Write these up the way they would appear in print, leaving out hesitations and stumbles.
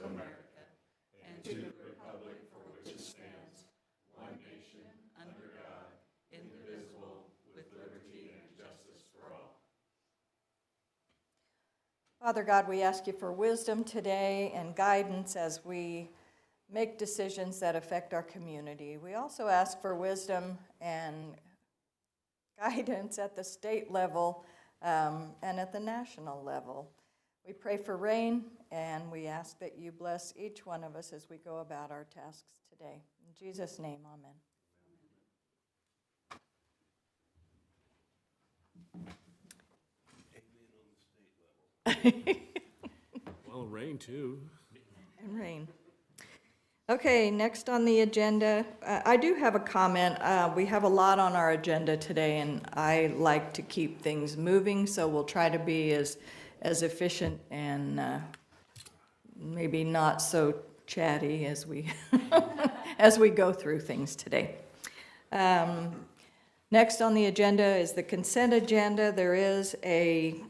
America and to the republic for which it stands, one nation, under God, indivisible, with liberty and justice for all. Father God, we ask you for wisdom today and guidance as we make decisions that affect our community. We also ask for wisdom and guidance at the state level and at the national level. We pray for rain, and we ask that you bless each one of us as we go about our tasks today. In Jesus' name, amen. Well, rain too. And rain. Okay, next on the agenda, I do have a comment. We have a lot on our agenda today, and I like to keep things moving, so we'll try to be as efficient and maybe not so chatty as we as we go through things today. Next on the agenda is the consent agenda. There is a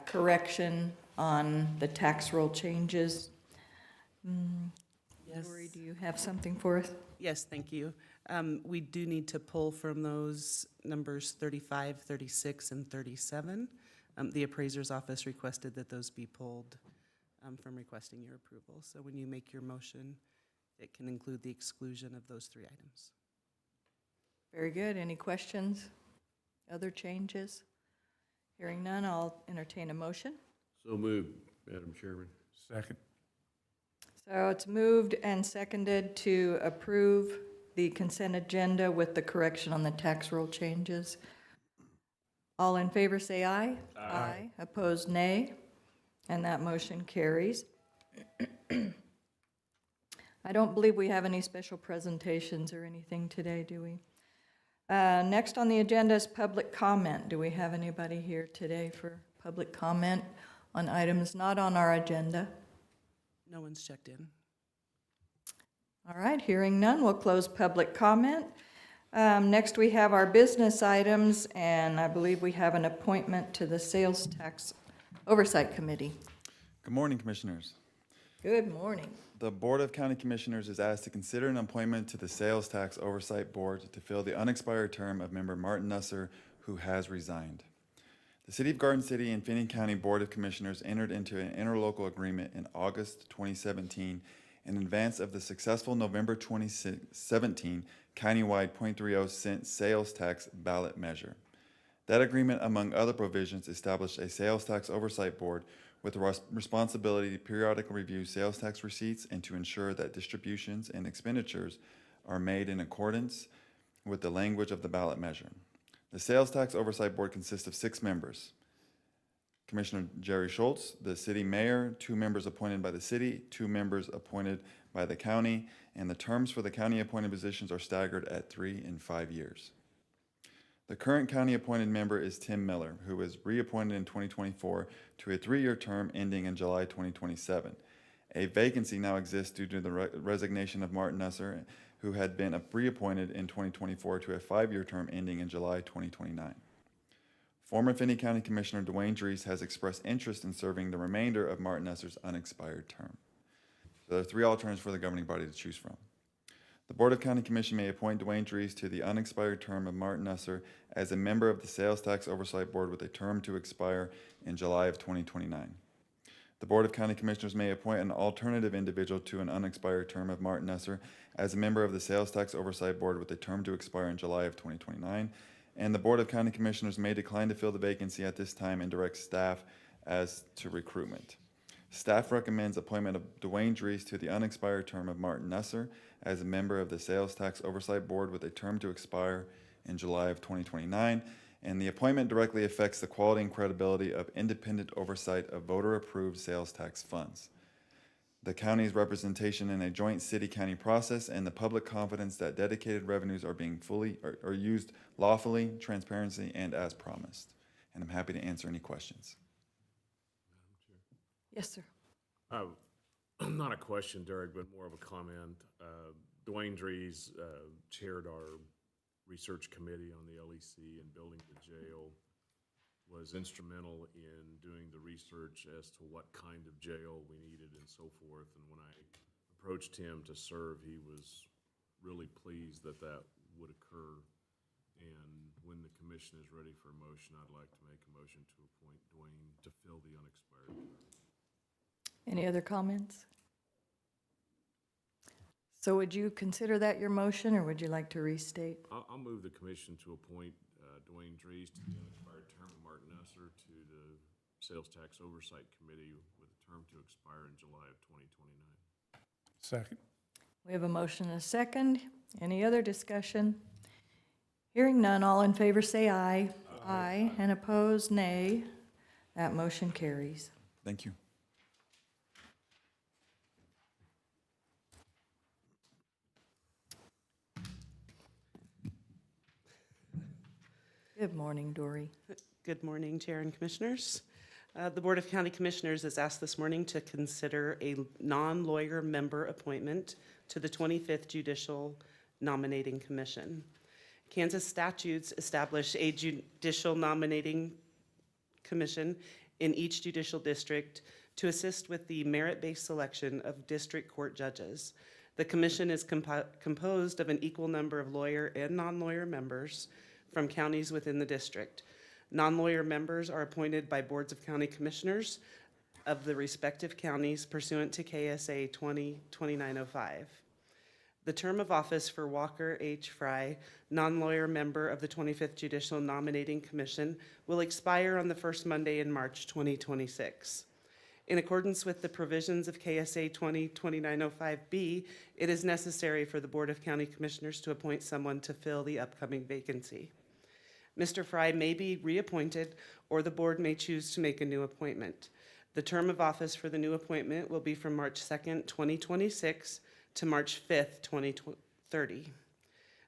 correction on the tax roll changes. Yes. Lori, do you have something for us? Yes, thank you. We do need to pull from those numbers 35, 36, and 37. The appraiser's office requested that those be pulled from requesting your approval. So when you make your motion, it can include the exclusion of those three items. Very good. Any questions? Other changes? Hearing none, I'll entertain a motion. So moved, Madam Chairman. Second. So it's moved and seconded to approve the consent agenda with the correction on the tax roll changes. All in favor say aye. Aye. Opposed, nay. And that motion carries. I don't believe we have any special presentations or anything today, do we? Next on the agenda is public comment. Do we have anybody here today for public comment on items not on our agenda? No one's checked in. All right, hearing none, we'll close public comment. Next, we have our business items, and I believe we have an appointment to the Sales Tax Oversight Committee. Good morning, Commissioners. Good morning. The Board of County Commissioners is asked to consider an appointment to the Sales Tax Oversight Board to fill the unexpired term of member Martin Nusser, who has resigned. The City of Garden City and Finney County Board of Commissioners entered into an interlocal agreement in August 2017 in advance of the successful November 2017 countywide .30 cent sales tax ballot measure. That agreement, among other provisions, established a Sales Tax Oversight Board with the responsibility to periodically review sales tax receipts and to ensure that distributions and expenditures are made in accordance with the language of the ballot measure. The Sales Tax Oversight Board consists of 6 members. Commissioner Jerry Schultz, the city mayor, 2 members appointed by the city, 2 members appointed by the county, and the terms for the county appointed positions are staggered at 3 and 5 years. The current county appointed member is Tim Miller, who was reappointed in 2024 to a 3-year term ending in July 2027. A vacancy now exists due to the resignation of Martin Nusser, who had been reappointed in 2024 to a 5-year term ending in July 2029. Former Finney County Commissioner Dwayne Dries has expressed interest in serving the remainder of Martin Nusser's unexpired term. So there are 3 alternatives for the governing body to choose from. The Board of County Commission may appoint Dwayne Dries to the unexpired term of Martin Nusser as a member of the Sales Tax Oversight Board with a term to expire in July of 2029. The Board of County Commissioners may appoint an alternative individual to an unexpired term of Martin Nusser as a member of the Sales Tax Oversight Board with a term to expire in July of 2029. And the Board of County Commissioners may decline to fill the vacancy at this time and direct staff as to recruitment. Staff recommends appointment of Dwayne Dries to the unexpired term of Martin Nusser as a member of the Sales Tax Oversight Board with a term to expire in July of 2029, and the appointment directly affects the quality and credibility of independent oversight of voter-approved sales tax funds, the county's representation in a joint city-county process, and the public confidence that dedicated revenues are being are used lawfully, transparency, and as promised. And I'm happy to answer any questions. Yes, sir. Not a question, Derek, but more of a comment. Dwayne Dries chaired our research committee on the LEC and building the jail, was instrumental in doing the research as to what kind of jail we needed in and so forth. And when I approached him to serve, he was really pleased that that would occur. And when the commission is ready for a motion, I'd like to make a motion to appoint Dwayne to fill the unexpired term. Any other comments? So would you consider that your motion, or would you like to restate? I'll move the commission to appoint Dwayne Drees to the unexpired term of Martin Esser to the Sales Tax Oversight Committee with a term to expire in July of 2029. Second. We have a motion and a second. Any other discussion? Hearing none, all in favor say aye. Aye. And opposed, nay. That motion carries. Thank you. Good morning, Dory. Good morning, Chair and Commissioners. The Board of County Commissioners is asked this morning to consider a non-lawyer member appointment to the 25th Judicial Nominating Commission. Kansas statutes establish a judicial nominating commission in each judicial district to assist with the merit-based selection of district court judges. The commission is composed of an equal number of lawyer and non-lawyer members from counties within the district. Non-lawyer members are appointed by boards of county commissioners of the respective counties pursuant to KSA 20-2905. The term of office for Walker H. Fry, non-lawyer member of the 25th Judicial Nominating Commission, will expire on the first Monday in March 2026. In accordance with the provisions of KSA 20-2905B, it is necessary for the Board of County Commissioners to appoint someone to fill the upcoming vacancy. Mr. Fry may be reappointed, or the board may choose to make a new appointment. The term of office for the new appointment will be from March 2nd, 2026 to March 5th, 2030.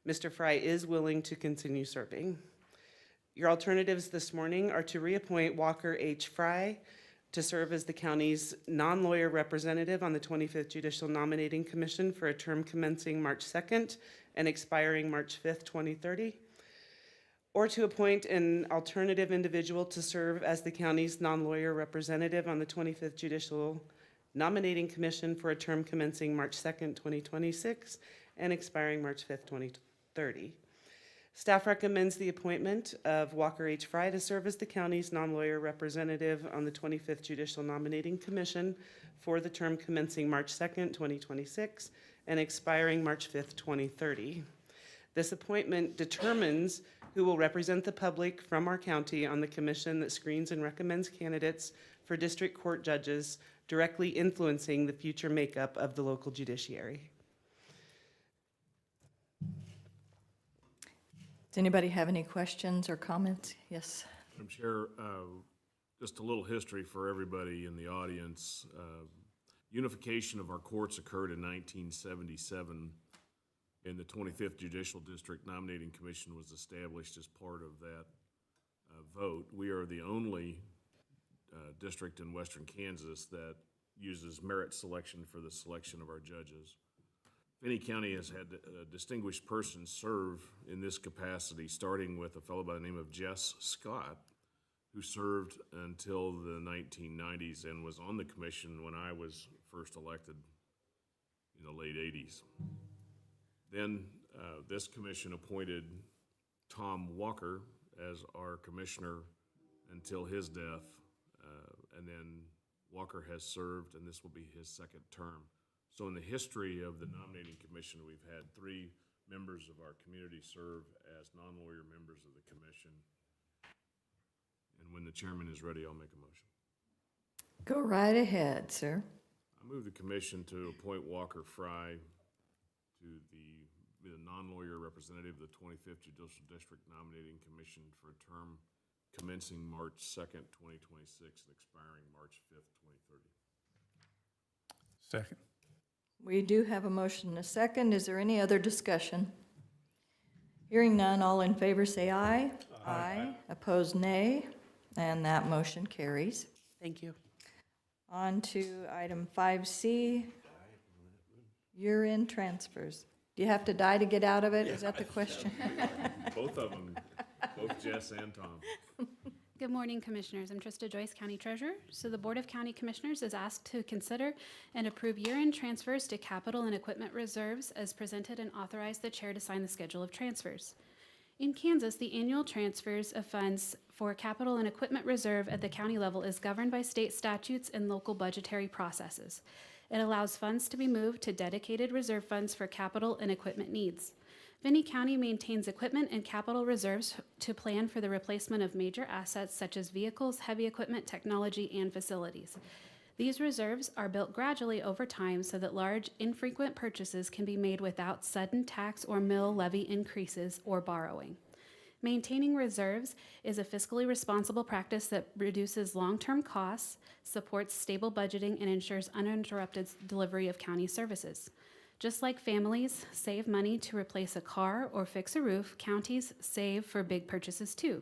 Mr. Fry is willing to continue serving. Your alternatives this morning are to reappoint Walker H. Fry to serve as the county's non-lawyer representative on the 25th Judicial Nominating Commission for a term commencing March 2nd and expiring March 5th, 2030. Or to appoint an alternative individual to serve as the county's non-lawyer representative on the 25th Judicial Nominating Commission for a term commencing March 2nd, 2026 and expiring March 5th, 2030. Staff recommends the appointment of Walker H. Fry to serve as the county's non-lawyer representative on the 25th Judicial Nominating Commission for the term commencing March 2nd, 2026 and expiring March 5th, 2030. This appointment determines who will represent the public from our county on the commission that screens and recommends candidates for district court judges, directly influencing the future makeup of the local judiciary. Does anybody have any questions or comments? Yes. Madam Chair, just a little history for everybody in the audience. Unification of our courts occurred in 1977. And the 25th Judicial District Nominating Commission was established as part of that vote. We are the only district in western Kansas that uses merit selection for the selection of our judges. Finney County has had distinguished persons serve in this capacity, starting with a fellow by the name of Jess Scott, who served until the 1990s and was on the commission when I was first elected in the late 80s. Then this commission appointed Tom Walker as our commissioner until his death, and then Walker has served, and this will be his second term. So in the history of the nominating commission, we've had 3 members of our community serve as non-lawyer members of the commission. And when the chairman is ready, I'll make a motion. Go right ahead, sir. I move the commission to appoint Walker Fry to be the non-lawyer representative of the 25th Judicial District Nominating Commission for a term commencing March 2nd, 2026 and expiring March 5th, 2030. Second. We do have a motion and a second. Is there any other discussion? Hearing none, all in favor say aye. Aye. Opposed, nay. And that motion carries. Thank you. On to item 5C, year-end transfers. Do you have to die to get out of it? Is that the question? Both of them, both Jess and Tom. Good morning, Commissioners. I'm Trista Joyce, County Treasurer. So the Board of County Commissioners is asked to consider and approve year-end transfers to capital and equipment reserves as presented and authorize the chair to sign the schedule of transfers. In Kansas, the annual transfers of funds for capital and equipment reserve at the county level is governed by state statutes and local budgetary processes. It allows funds to be moved to dedicated reserve funds for capital and equipment needs. Finney County maintains equipment and capital reserves to plan for the replacement of major assets such as vehicles, heavy equipment, technology, and facilities. These reserves are built gradually over time so that large, infrequent purchases can be made without sudden tax or mill levy increases or borrowing. Maintaining reserves is a fiscally responsible practice that reduces long-term costs, supports stable budgeting, and ensures uninterrupted delivery of county services. Just like families save money to replace a car or fix a roof, counties save for big purchases too.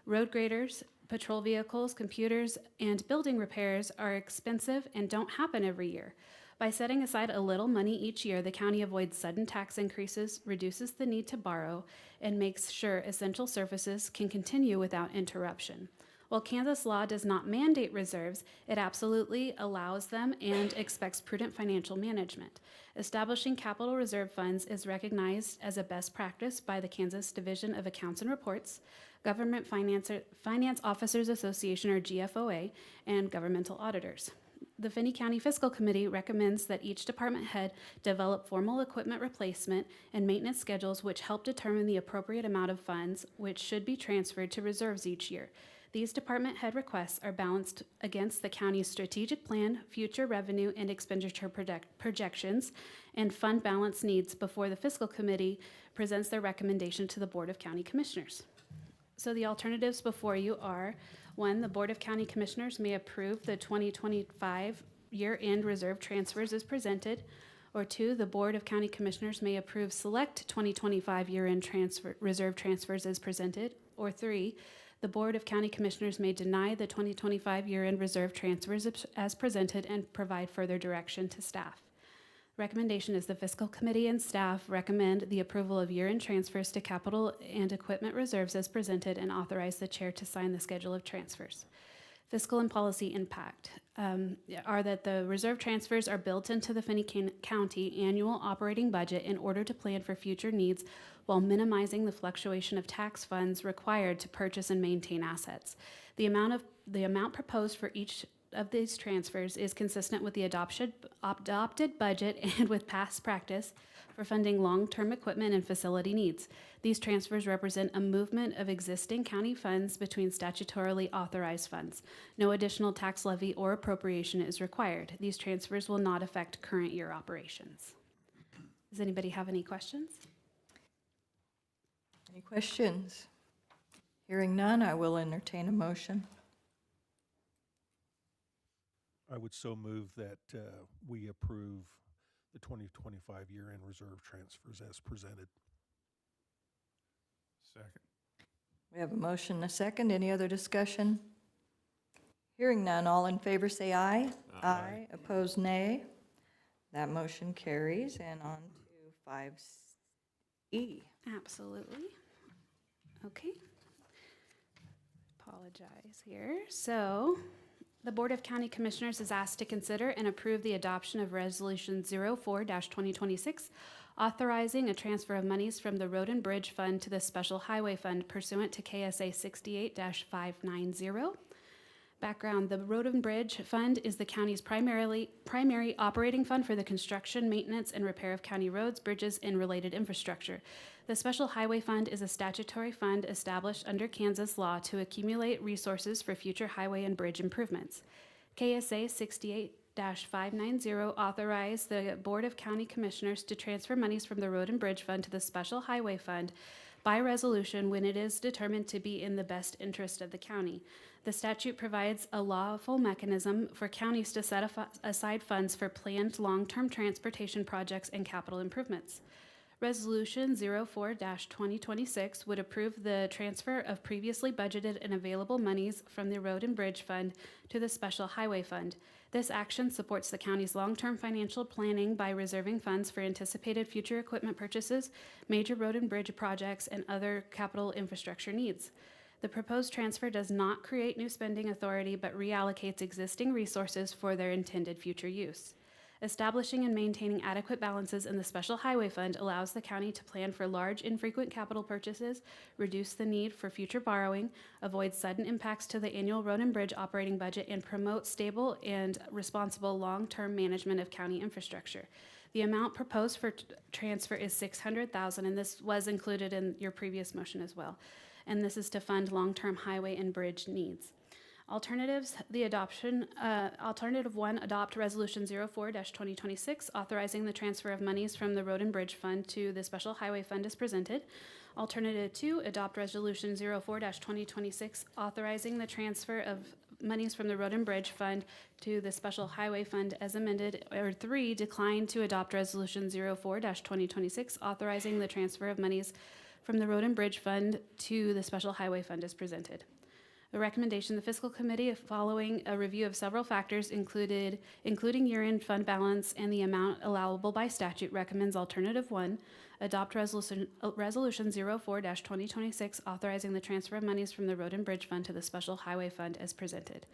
Road graders, patrol vehicles, computers, and building repairs are expensive and don't happen every year. By setting aside a little money each year, the county avoids sudden tax increases, reduces the need to borrow, and makes sure essential services can continue without interruption. While Kansas law does not mandate reserves, it absolutely allows them and expects prudent financial management. Establishing capital reserve funds is recognized as a best practice by the Kansas Division of Accounts and Reports, Government Finance Officers Association, or GFOA, and governmental auditors. The Finney County Fiscal Committee recommends that each department head develop formal equipment replacement and maintenance schedules which help determine the appropriate amount of funds which should be transferred to reserves each year. These department head requests are balanced against the county's strategic plan, future revenue and expenditure projections, and fund balance needs before the Fiscal Committee presents their recommendation to the Board of County Commissioners. So the alternatives before you are, 1, the Board of County Commissioners may approve the 2025 year-end reserve transfers as presented, or 2, the Board of County Commissioners may approve select 2025 year-end reserve transfers as presented, or 3, the Board of County Commissioners may deny the 2025 year-end reserve transfers as presented and provide further direction to staff. Recommendation is the Fiscal Committee and staff recommend the approval of year-end transfers to capital and equipment reserves as presented and authorize the chair to sign the schedule of transfers. Fiscal and policy impact are that the reserve transfers are built into the Finney County annual operating budget in order to plan for future needs while minimizing the fluctuation of tax funds required to purchase and maintain assets. The amount proposed for each of these transfers is consistent with the adopted budget and with past practice for funding long-term equipment and facility needs. These transfers represent a movement of existing county funds between statutorily authorized funds. No additional tax levy or appropriation is required. These transfers will not affect current year operations. Does anybody have any questions? Any questions? Hearing none, I will entertain a motion. I would so move that we approve the 2025 year-end reserve transfers as presented. Second. We have a motion and a second. Any other discussion? Hearing none, all in favor say aye. Aye. Opposed, nay. That motion carries. And on to 5E. Absolutely. Okay. Apologize here. So the Board of County Commissioners is asked to consider and approve the adoption of Resolution 04-2026, authorizing a transfer of monies from the Road and Bridge Fund to the Special Highway Fund pursuant to KSA 68-590. Background: the Road and Bridge Fund is the county's primary operating fund for the construction, maintenance, and repair of county roads, bridges, and related infrastructure. The Special Highway Fund is a statutory fund established under Kansas law to accumulate resources for future highway and bridge improvements. KSA 68-590 authorized the Board of County Commissioners to transfer monies from the Road and Bridge Fund to the Special Highway Fund by resolution when it is determined to be in the best interest of the county. The statute provides a lawful mechanism for counties to set aside funds for planned long-term transportation projects and capital improvements. Resolution 04-2026 would approve the transfer of previously budgeted and available monies from the Road and Bridge Fund to the Special Highway Fund. This action supports the county's long-term financial planning by reserving funds for anticipated future equipment purchases, major road and bridge projects, and other capital infrastructure needs. The proposed transfer does not create new spending authority, but reallocates existing resources for their intended future use. Establishing and maintaining adequate balances in the Special Highway Fund allows the county to plan for large, infrequent capital purchases, reduce the need for future borrowing, avoid sudden impacts to the annual road and bridge operating budget, and promote stable and responsible long-term management of county infrastructure. The amount proposed for transfer is $600,000, and this was included in your previous motion as well. And this is to fund long-term highway and bridge needs. Alternatives, Alternative 1, adopt Resolution 04-2026, authorizing the transfer of monies from the Road and Bridge Fund to the Special Highway Fund as presented. Alternative 2, adopt Resolution 04-2026, authorizing the transfer of monies from the Road and Bridge Fund to the Special Highway Fund as amended. Or 3, decline to adopt Resolution 04-2026, authorizing the transfer of monies from the Road and Bridge Fund to the Special Highway Fund as presented. The recommendation, the fiscal committee, following a review of several factors including year-end fund balance and the amount allowable by statute, recommends alternative 1, adopt resolution 04-2026, authorizing the transfer of monies from the Road and Bridge Fund to the Special Highway Fund as presented.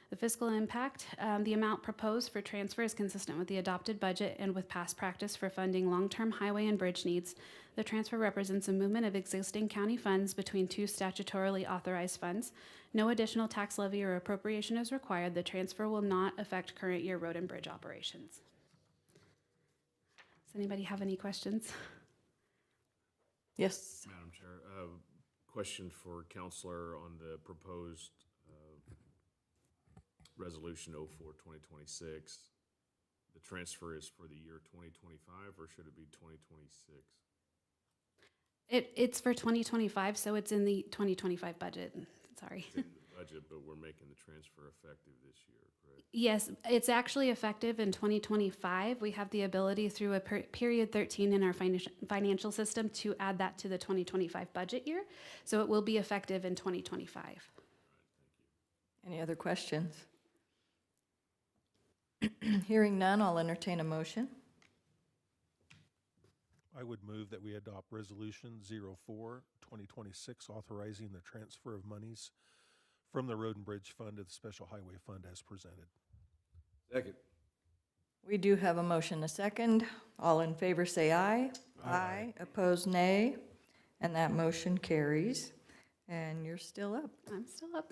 The fiscal impact, the amount proposed for transfer is consistent with the adopted budget and with past practice for funding long-term highway and bridge needs. The transfer represents a movement of existing county funds between two statutorily authorized funds. No additional tax levy or appropriation is required. The transfer will not affect current year road and bridge operations. Does anybody have any questions? Yes. Madam Chair, question for Counselor on the proposed Resolution 04-2026. The transfer is for the year 2025, or should it be 2026? It's for 2025, so it's in the 2025 budget. Sorry. It's in the budget, but we're making the transfer effective this year, correct? Yes, it's actually effective in 2025. We have the ability through a period 13 in our financial system to add that to the 2025 budget year. So it will be effective in 2025. Any other questions? Hearing none, I'll entertain a motion. I would move that we adopt Resolution 04-2026, authorizing the transfer of monies from the Road and Bridge Fund to the Special Highway Fund as presented. Second. We do have a motion, a second. All in favor say aye. Aye. Opposed, nay. And that motion carries. And you're still up. I'm still up.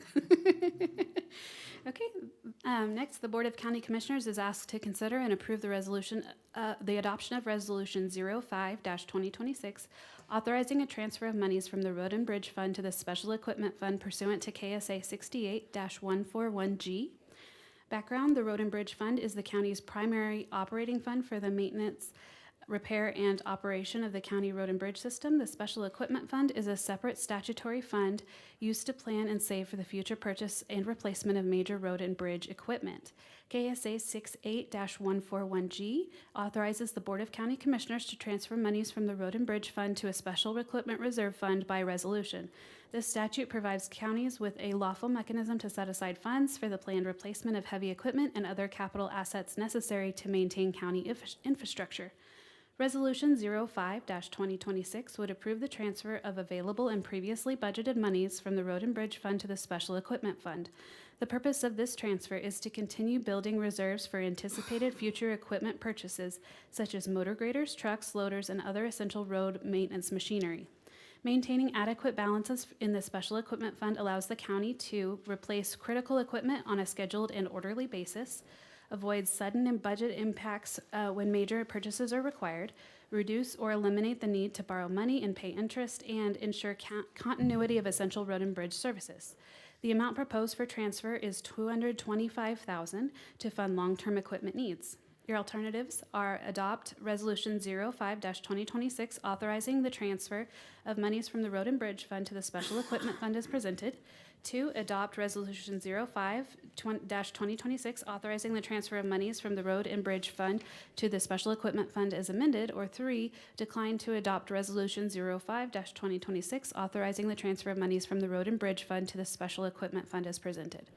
Okay, next, the Board of County Commissioners is asked to consider and approve the resolution, the adoption of Resolution 05-2026, authorizing a transfer of monies from the Road and Bridge Fund to the Special Equipment Fund pursuant to KSA 68-141G. Background, the Road and Bridge Fund is the county's primary operating fund for the maintenance, repair, and operation of the county road and bridge system. The Special Equipment Fund is a separate statutory fund used to plan and save for the future purchase and replacement of major road and bridge equipment. KSA 68-141G authorizes the Board of County Commissioners to transfer monies from the Road and Bridge Fund to a Special Equipment Reserve Fund by resolution. This statute provides counties with a lawful mechanism to set aside funds for the planned replacement of heavy equipment and other capital assets necessary to maintain county infrastructure. Resolution 05-2026 would approve the transfer of available and previously budgeted monies from the Road and Bridge Fund to the Special Equipment Fund. The purpose of this transfer is to continue building reserves for anticipated future equipment purchases, such as motor graders, trucks, loaders, and other essential road maintenance machinery. Maintaining adequate balances in the Special Equipment Fund allows the county to replace critical equipment on a scheduled and orderly basis, avoid sudden and budget impacts when major purchases are required, reduce or eliminate the need to borrow money and pay interest, and ensure continuity of essential road and bridge services. The amount proposed for transfer is $225,000 to fund long-term equipment needs. Your alternatives are adopt Resolution 05-2026, authorizing the transfer of monies from the Road and Bridge Fund to the Special Equipment Fund as presented. 2, adopt Resolution 05-2026, authorizing the transfer of monies from the Road and Bridge Fund to the Special Equipment Fund as amended. Or 3, decline to adopt Resolution 05-2026, authorizing the transfer of monies from the Road and Bridge Fund to the Special Equipment Fund as presented.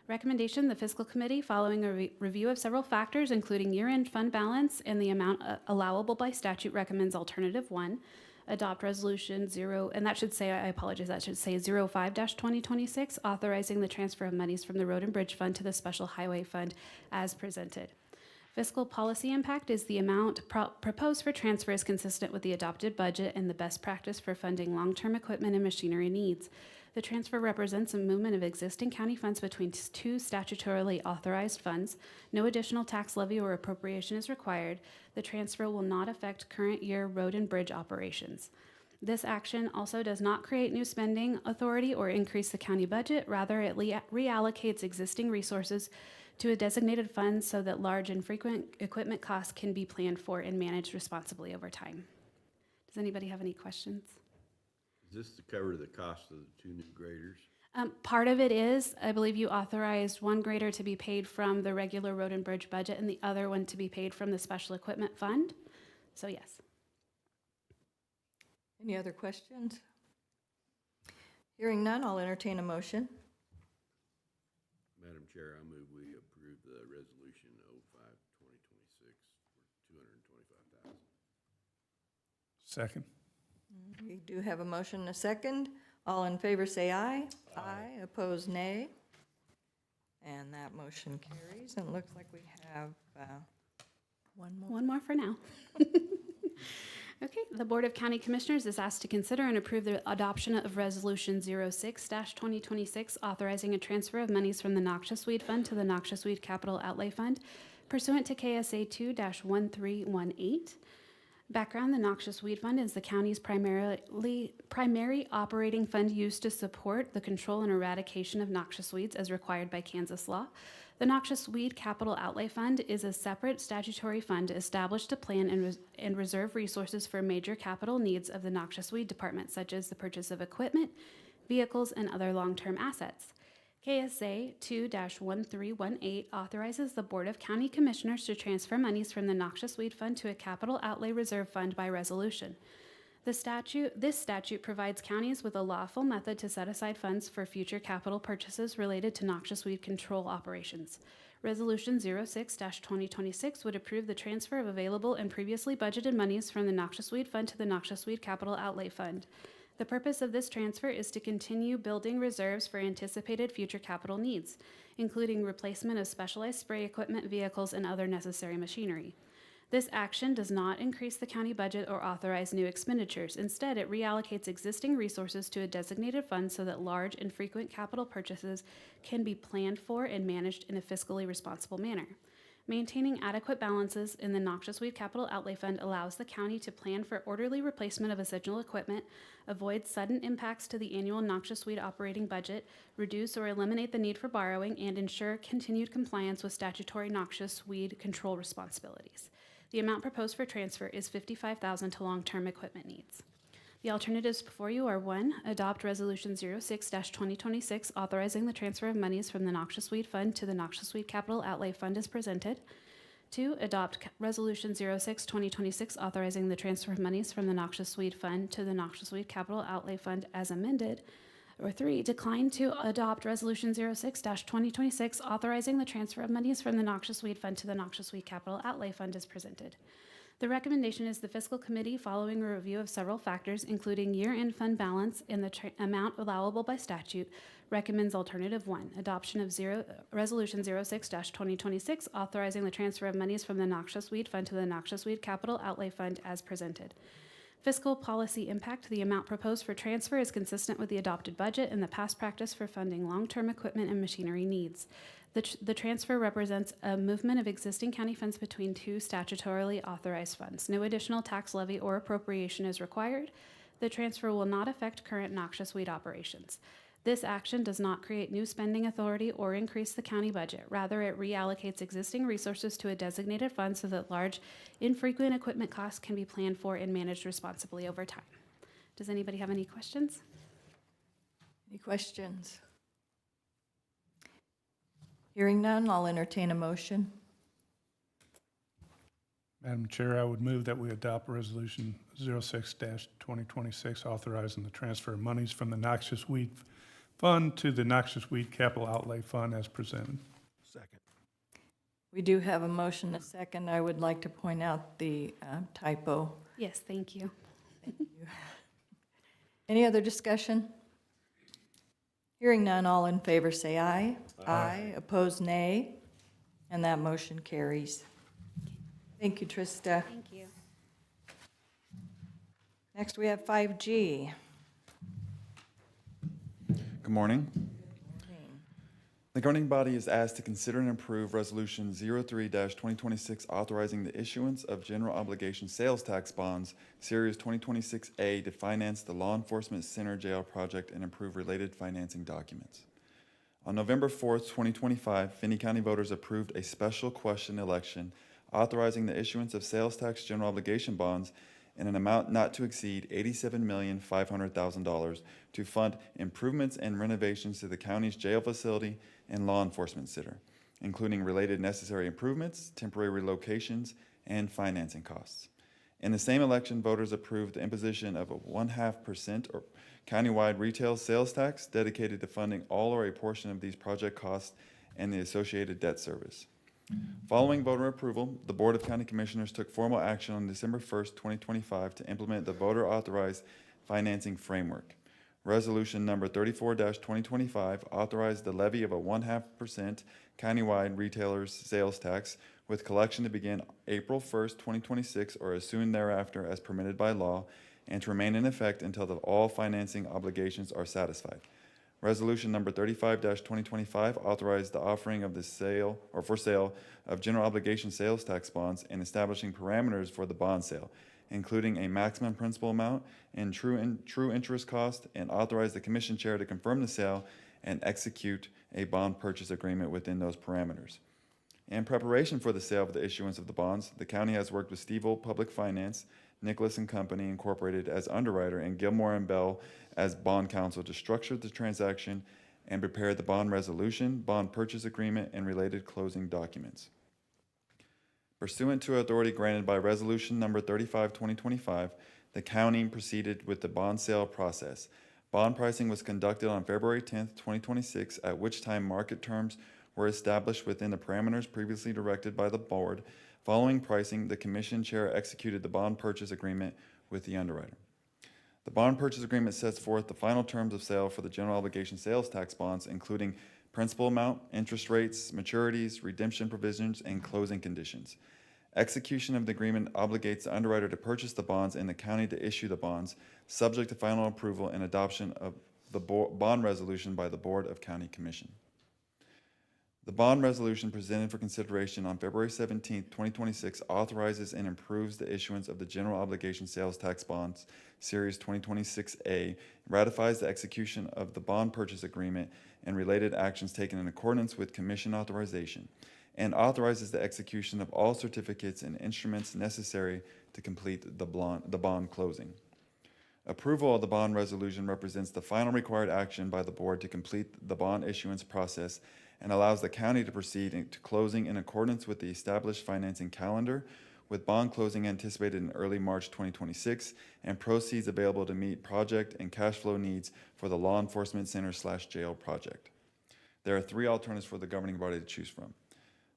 Recommendation, the Fiscal Committee, following a review of several factors, including year-end fund balance and the amount allowable by statute, recommends alternative 1, adopt resolution and that should say, I apologize, that should say 05-2026, authorizing the transfer of monies from the Road and Bridge Fund to the Special Highway Fund as presented. Fiscal policy impact is the amount proposed for transfer is consistent with the adopted budget and the best practice for funding long-term equipment and machinery needs. The transfer represents a movement of existing county funds between two statutorily authorized funds. No additional tax levy or appropriation is required. The transfer will not affect current year road and bridge operations. This action also does not create new spending authority or increase the county budget. Rather, it reallocates existing resources to a designated fund so that large and frequent equipment costs can be planned for and managed responsibly over time. Does anybody have any questions? Is this to cover the cost of the 2 new graders? Part of it is, I believe you authorized one grader to be paid from the regular road and bridge budget and the other one to be paid from the special equipment fund. So yes. Any other questions? Hearing none, I'll entertain a motion. Madam Chair, I move we approve the resolution 05-2026 for $225,000. Second. We do have a motion and a second. All in favor say aye. Aye. Opposed, nay. And that motion carries. And it looks like we have one more. One more for now. Okay, the Board of County Commissioners is asked to consider and approve the adoption of Resolution 06-2026, authorizing a transfer of monies from the Noxious Weed Fund to the Noxious Weed Capital Outlay Fund pursuant to KSA 2-1318. Background: the Noxious Weed Fund is the county's primary operating fund used to support the control and eradication of noxious weeds as required by Kansas law. The Noxious Weed Capital Outlay Fund is a separate statutory fund established to plan and reserve resources for major capital needs of the Noxious Weed Department, such as the purchase of equipment, vehicles, and other long-term assets. KSA 2-1318 authorizes the Board of County Commissioners to transfer monies from the Noxious Weed Fund to a capital outlay reserve fund by resolution. This statute provides counties with a lawful method to set aside funds for future capital purchases related to noxious weed control operations. Resolution 06-2026 would approve the transfer of available and previously budgeted monies from the Noxious Weed Fund to the Noxious Weed Capital Outlay Fund. The purpose of this transfer is to continue building reserves for anticipated future capital needs, including replacement of specialized spray equipment, vehicles, and other necessary machinery. This action does not increase the county budget or authorize new expenditures. Instead, it reallocates existing resources to a designated fund so that large and frequent capital purchases can be planned for and managed in a fiscally responsible manner. Maintaining adequate balances in the Noxious Weed Capital Outlay Fund allows the county to plan for orderly replacement of essential equipment, avoid sudden impacts to the annual noxious weed operating budget, reduce or eliminate the need for borrowing, and ensure continued compliance with statutory noxious weed control responsibilities. The amount proposed for transfer is $55,000 to long-term equipment needs. The alternatives before you are 1, adopt Resolution 06-2026, authorizing the transfer of monies from the Noxious Weed Fund to the Noxious Weed Capital Outlay Fund as presented. 2, adopt Resolution 06-2026, authorizing the transfer of monies from the Noxious Weed Fund to the Noxious Weed Capital Outlay Fund as amended. Or 3, decline to adopt Resolution 06-2026, authorizing the transfer of monies from the Noxious Weed Fund to the Noxious Weed Capital Outlay Fund as presented. The recommendation is the Fiscal Committee, following a review of several factors, including year-end fund balance and the amount allowable by statute, recommends alternative 1, adoption of Resolution 06-2026, authorizing the transfer of monies from the Noxious Weed Fund to the Noxious Weed Capital Outlay Fund as presented. Fiscal policy impact: the amount proposed for transfer is consistent with the adopted budget and the past practice for funding long-term equipment and machinery needs. The transfer represents a movement of existing county funds between two statutorily authorized funds. No additional tax levy or appropriation is required. The transfer will not affect current noxious weed operations. This action does not create new spending authority or increase the county budget. Rather, it reallocates existing resources to a designated fund so that large, infrequent equipment costs can be planned for and managed responsibly over time. Does anybody have any questions? Any questions? Hearing none, I'll entertain a motion. Madam Chair, I would move that we adopt Resolution 06-2026, authorizing the transfer of monies from the Noxious Weed Fund to the Noxious Weed Capital Outlay Fund as presented. Second. We do have a motion, a second. I would like to point out the typo. Yes, thank you. Thank you. Any other discussion? Hearing none, all in favor say aye. Aye. Opposed, nay. And that motion carries. Thank you, Trista. Thank you. Next, we have 5G. Good morning. The governing body is asked to consider and approve Resolution 03-2026 authorizing the issuance of general obligation sales tax bonds, Series 2026A, to finance the Law Enforcement Center Jail project and approve related financing documents. On November 4th, 2025, Finney County voters approved a special question election authorizing the issuance of sales tax general obligation bonds in an amount not to exceed $87,500,000 to fund improvements and renovations to the county's jail facility and law enforcement center, including related necessary improvements, temporary relocations, and financing costs. In the same election, voters approved the imposition of a 0.5% or countywide retail sales tax dedicated to funding all or a portion of these project costs and the associated debt service. Following voter approval, the Board of County Commissioners took formal action on December 1st, 2025 to implement the voter-authorized financing framework. Resolution number 34-2025 authorized the levy of a 0.5% countywide retailer's sales tax with collection to begin April 1st, 2026 or as soon thereafter as permitted by law and to remain in effect until all financing obligations are satisfied. Resolution number 35-2025 authorized the offering of the sale or for sale of general obligation sales tax bonds and establishing parameters for the bond sale, including a maximum principal amount and true interest cost, and authorized the commission chair to confirm the sale and execute a bond purchase agreement within those parameters. In preparation for the sale of the issuance of the bonds, the county has worked with Stevel Public Finance, Nicholas and Company Incorporated as underwriter, and Gilmore and Bell as bond counsel to structure the transaction and prepare the bond resolution, bond purchase agreement, and related closing documents. Pursuant to authority granted by Resolution number 35-2025, the county proceeded with the bond sale process. Bond pricing was conducted on February 10th, 2026, at which time market terms were established within the parameters previously directed by the board. Following pricing, the commission chair executed the bond purchase agreement with the underwriter. The bond purchase agreement sets forth the final terms of sale for the general obligation sales tax bonds, including principal amount, interest rates, maturities, redemption provisions, and closing conditions. Execution of the agreement obligates the underwriter to purchase the bonds and the county to issue the bonds, subject to final approval and adoption of the bond resolution by the Board of County Commission. The bond resolution presented for consideration on February 17, 2026 authorizes and approves the issuance of the general obligation sales tax bonds, Series 2026A, ratifies the execution of the bond purchase agreement and related actions taken in accordance with commission authorization, and authorizes the execution of all certificates and instruments necessary to complete the bond closing. Approval of the bond resolution represents the final required action by the board to complete the bond issuance process and allows the county to proceed to closing in accordance with the established financing calendar, with bond closing anticipated in early March 2026 and proceeds available to meet project and cash flow needs for the Law Enforcement Center/jail project. There are three alternatives for the governing body to choose from.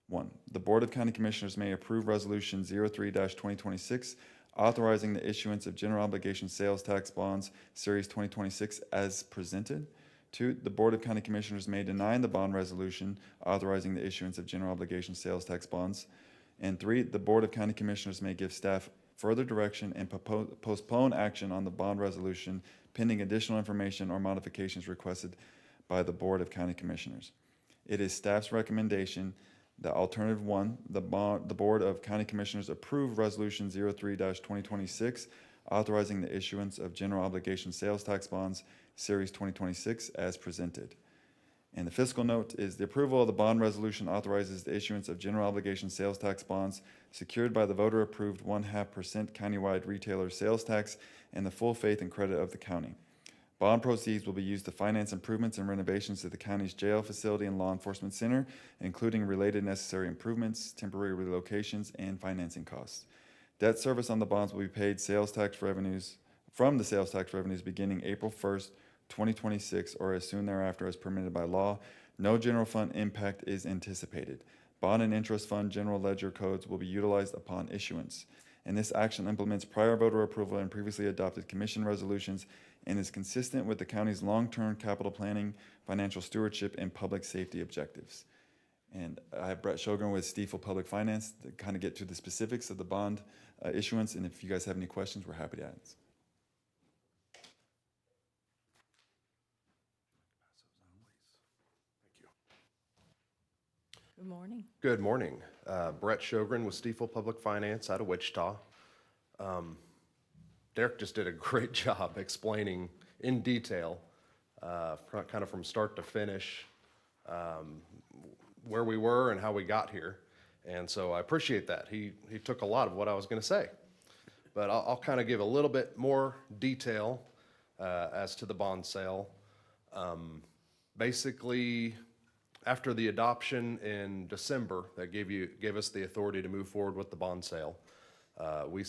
1. The Board of County Commissioners may approve Resolution 03-2026 authorizing the issuance of general obligation sales tax bonds, Series 2026 as presented. 2, the Board of County Commissioners may deny the bond resolution authorizing the issuance of general obligation sales tax bonds. And 3, the Board of County Commissioners may give staff further direction and postpone action on the bond resolution pending additional information or modifications requested by the Board of County Commissioners. It is staff's recommendation that alternative 1, the Board of County Commissioners approve Resolution 03-2026 authorizing the issuance of general obligation sales tax bonds, Series 2026 as presented. And the fiscal note is the approval of the bond resolution authorizes the issuance of general obligation sales tax bonds secured by the voter-approved 0.5% countywide retailer sales tax and the full faith and credit of the county. Bond proceeds will be used to finance improvements and renovations to the county's jail facility and law enforcement center, including related necessary improvements, temporary relocations, and financing costs. Debt service on the bonds will be paid from the sales tax revenues beginning April 1st, 2026, or as soon thereafter as permitted by law. No general fund impact is anticipated. Bond and interest fund general ledger codes will be utilized upon issuance. and this action implements prior voter approval and previously adopted commission resolutions and is consistent with the county's long-term capital planning, financial stewardship, and public safety objectives. And I have Brett Shogren with Stiefel Public Finance to kind of get to the specifics of the bond issuance, and if you guys have any questions, we're happy to answer. Good morning. Good morning. Brett Shogren with Stiefel Public Finance out of Wichita. Derek just did a great job explaining in detail, kind of from start to finish, where we were and how we got here. And so I appreciate that. He took a lot of what I was going to say. But I'll kind of give a little bit more detail as to the bond sale. Basically, after the adoption in December, that gave us the authority to move forward with the bond sale. We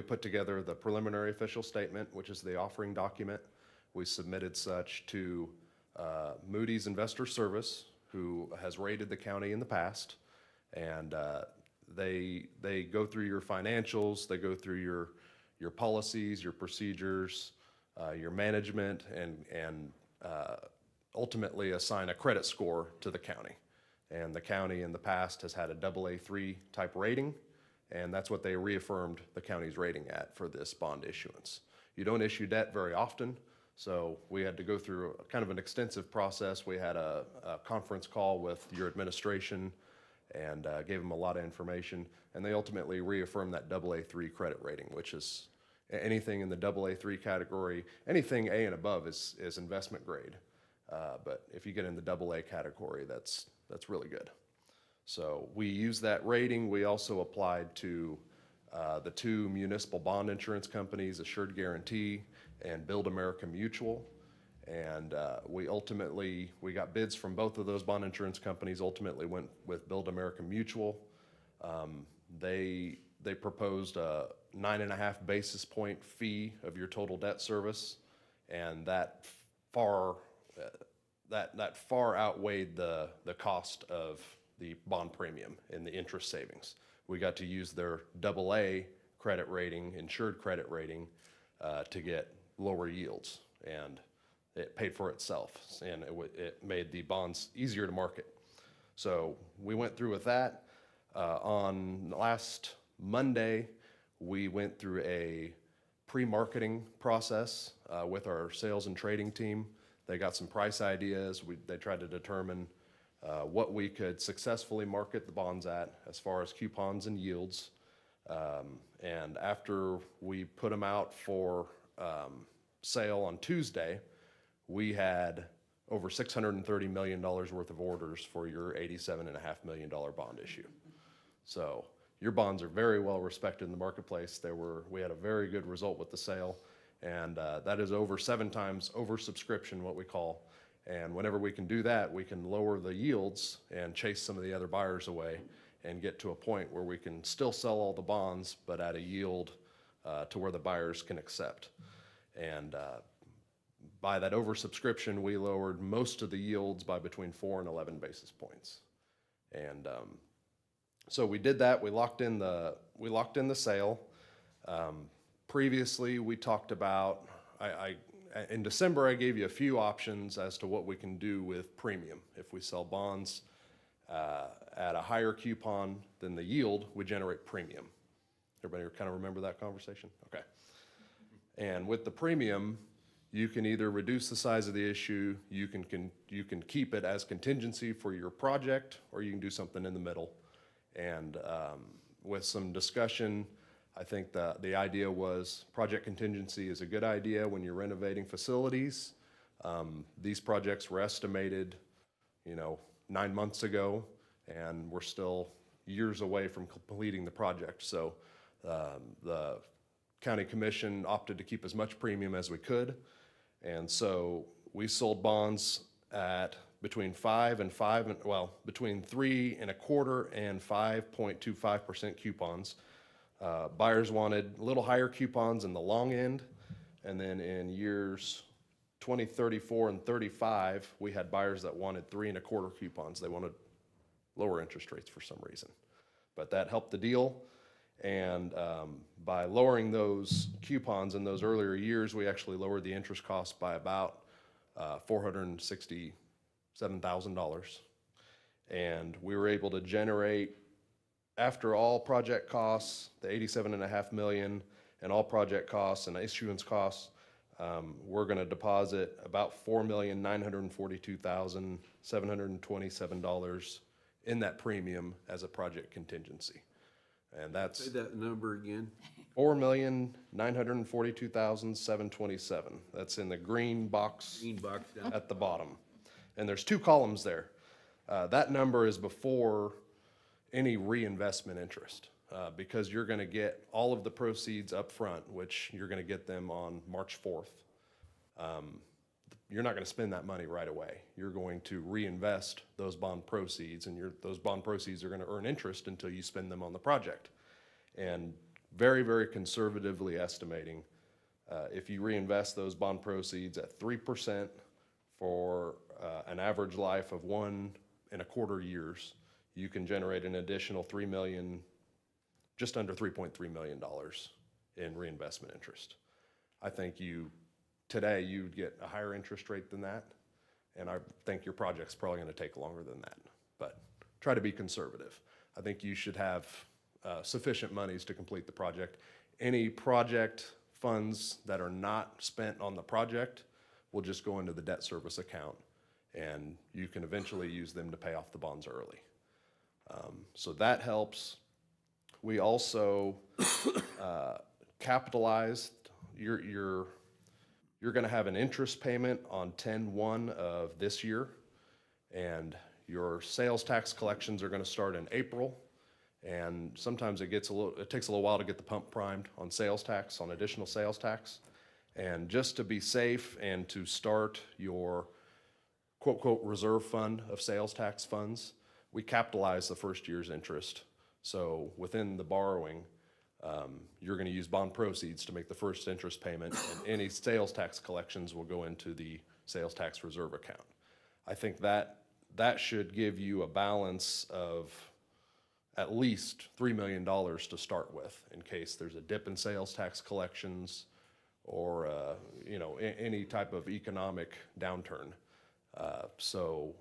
put together the preliminary official statement, which is the offering document. We submitted such to Moody's Investor Service, who has rated the county in the past, and they go through your financials, they go through your policies, your procedures, your management, and ultimately assign a credit score to the county. And the county in the past has had a AA3 type rating, and that's what they reaffirmed the county's rating at for this bond issuance. You don't issue debt very often, so we had to go through kind of an extensive process. We had a conference call with your administration and gave them a lot of information, and they ultimately reaffirmed that AA3 credit rating, which is anything in the AA3 category. Anything A and above is investment grade. But if you get in the AA category, that's really good. So we used that rating. We also applied to the two municipal bond insurance companies, Assured Guarantee and Build America Mutual. And we got bids from both of those bond insurance companies, ultimately went with Build America Mutual. They proposed a 9.5 basis point fee of your total debt service, and that far outweighed the cost of the bond premium and the interest savings. We got to use their AA credit rating, insured credit rating, to get lower yields, and it paid for itself, and it made the bonds easier to market. So we went through with that. On last Monday, we went through a pre-marketing process with our sales and trading team. They got some price ideas. They tried to determine what we could successfully market the bonds at as far as coupons and yields. And after we put them out for sale on Tuesday, we had over $630 million worth of orders for your $87.5 million bond issue. So your bonds are very well respected in the marketplace. We had a very good result with the sale. And that is over 7 times oversubscription, what we call. And whenever we can do that, we can lower the yields and chase some of the other buyers away and get to a point where we can still sell all the bonds, but at a yield to where the buyers can accept. And by that oversubscription, we lowered most of the yields by between 4 and 11 basis points. And so we did that. We locked in the sale. Previously, we talked about, in December, I gave you a few options as to what we can do with premium. If we sell bonds at a higher coupon than the yield, we generate premium. Everybody kind of remember that conversation? Okay. And with the premium, you can either reduce the size of the issue, you can keep it as contingency for your project, or you can do something in the middle. And with some discussion, I think the idea was project contingency is a good idea when you're renovating facilities. These projects were estimated, 9 months ago, and we're still years away from completing the project. So the county commission opted to keep as much premium as we could. And so we sold bonds at between 3 1/4 and 5.25% coupons. Buyers wanted a little higher coupons in the long end, and then in years 20, 34, and 35, we had buyers that wanted 3 1/4 coupons. They wanted lower interest rates for some reason. But that helped the deal, And by lowering those coupons in those earlier years, we actually lowered the interest cost by about $467,000. And we were able to generate, after all project costs, the 87.5 million, and all project costs and issuance costs, we're gonna deposit about $4,942,727 in that premium as a project contingency. And that's Say that number again. $4,942,727. That's in the green box Green box down. at the bottom. And there's two columns there. That number is before any reinvestment interest, because you're gonna get all of the proceeds up front, which you're gonna get them on March 4th. You're not gonna spend that money right away. You're going to reinvest those bond proceeds, and those bond proceeds are gonna earn interest until you spend them on the project. And very, very conservatively estimating, if you reinvest those bond proceeds at 3% for an average life of 1.25 years, you can generate an additional $3 million, just under $3.3 million in reinvestment interest. I think today you'd get a higher interest rate than that, and I think your project's probably gonna take longer than that, but try to be conservative. I think you should have sufficient monies to complete the project. Any project funds that are not spent on the project will just go into the debt service account, and you can eventually use them to pay off the bonds early. So that helps. We also capitalized, you're gonna have an interest payment on 10/1 of this year, and your sales tax collections are gonna start in April. And sometimes it takes a little while to get the pump primed on sales tax, on additional sales tax. And just to be safe and to start your quote, reserve fund of sales tax funds, we capitalize the first year's interest. So within the borrowing, you're gonna use bond proceeds to make the first interest payment, and any sales tax collections will go into the sales tax reserve account. I think that should give you a balance of at least $3 million to start with, in case there's a dip in sales tax collections or, any type of economic downturn. So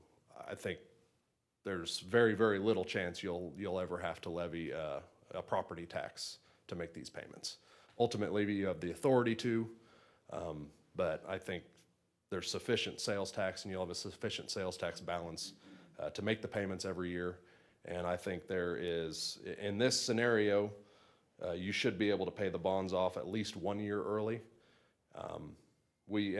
I think there's very, very little chance you'll ever have to levy a property tax to make these payments. Ultimately, you have the authority to, but I think there's sufficient sales tax, and you'll have a sufficient sales tax balance to make the payments every year. And I think there is, in this scenario, you should be able to pay the bonds off at least 1 year early. We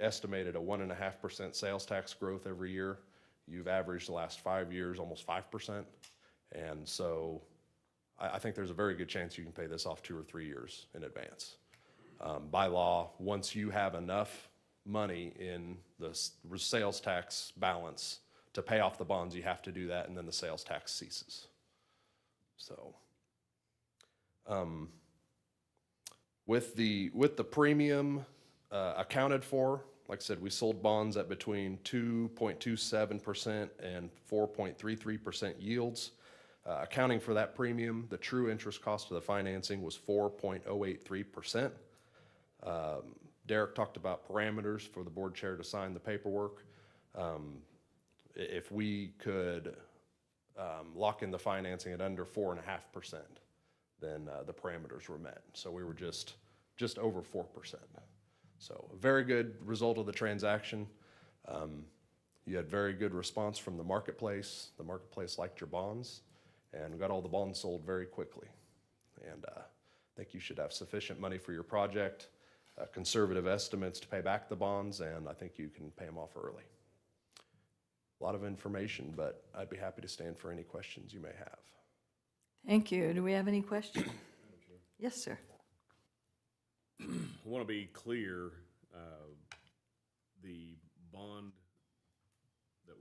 estimated a 1.5% sales tax growth every year. You've averaged the last 5 years almost 5%. And so I think there's a very good chance you can pay this off 2 or 3 years in advance. By law, once you have enough money in the sales tax balance to pay off the bonds, you have to do that, and then the sales tax ceases. So, with the premium accounted for, like I said, we sold bonds at between 2.27% and 4.33% yields. Accounting for that premium, the true interest cost of the financing was 4.083%. Derek talked about parameters for the board chair to sign the paperwork. If we could lock in the financing at under 4.5%, then the parameters were met. So we were just over 4%. So a very good result of the transaction. You had very good response from the marketplace. The marketplace liked your bonds, and got all the bonds sold very quickly. And I think you should have sufficient money for your project, conservative estimates to pay back the bonds, and I think you can pay them off early. A lot of information, but I'd be happy to stand for any questions you may have. Thank you. Do we have any questions? Yes, sir. I want to be clear, the bond that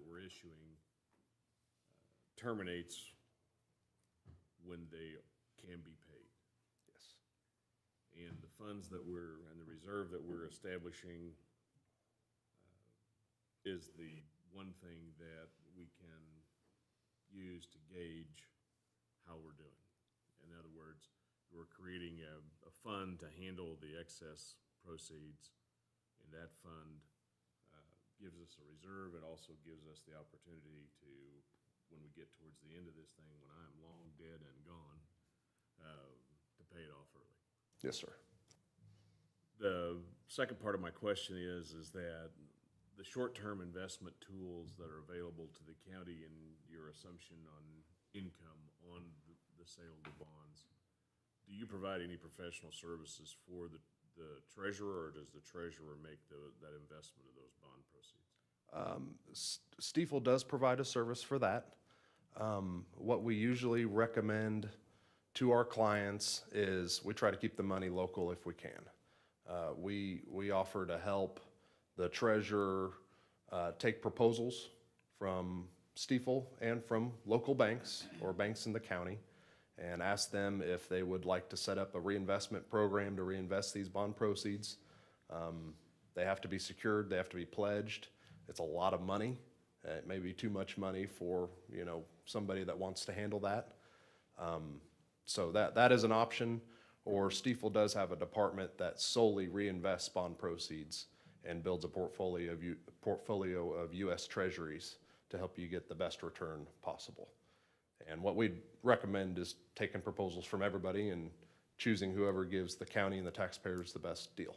we're issuing terminates when they can be paid. Yes. And the funds and the reserve that we're establishing is the one thing that we can use to gauge how we're doing. And we're creating a fund to handle the excess proceeds, and that fund gives us a reserve. It also gives us the opportunity to, when we get towards the end of this thing, when I'm long dead and gone, to pay it off early. Yes, sir. The second part of my question is that the short-term investment tools that are available to the county and your assumption on income on the sale of the bonds, do you provide any professional services for the treasurer, or does the treasurer make that investment of those bond proceeds? Stiefel does provide a service for that. What we usually recommend to our clients is we try to keep the money local if we can. We offer to help the treasurer take proposals from Stiefel and from local banks or banks in the county and ask them if they would like to set up a reinvestment program to reinvest these bond proceeds. They have to be secured, they have to be pledged. It's a lot of money. It may be too much money for, somebody that wants to handle that. So that is an option. Or Stiefel does have a department that solely reinvests bond proceeds and builds a portfolio of U.S. Treasuries to help you get the best return possible. And what we'd recommend is taking proposals from everybody and choosing whoever gives the county and the taxpayers the best deal.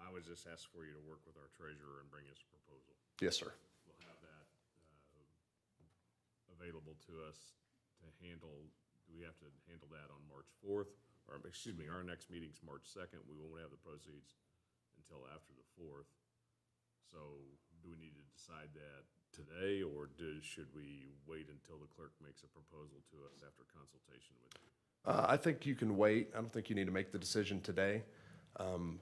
I would just ask for you to work with our treasurer and bring us a proposal. Yes, sir. We'll have that available to us to handle. Do we have to handle that on March 4th? Or, excuse me, our next meeting's March 2nd. We won't have the proceeds until after the 4th. So do we need to decide that today, or should we wait until the clerk makes a proposal to us after consultation with you? I think you can wait. I don't think you need to make the decision today.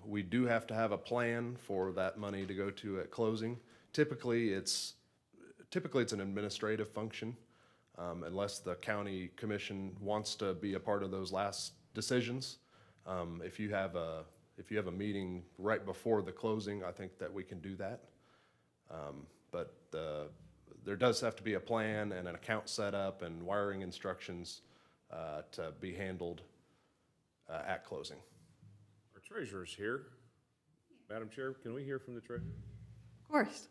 We do have to have a plan for that money to go to at closing. Typically, it's an administrative function, unless the county commission wants to be a part of those last decisions. If you have a meeting right before the closing, I think that we can do that. But there does have to be a plan and an account set up and wiring instructions to be handled at closing. Our treasurer's here. Madam Chair, can we hear from the treasurer? Of course.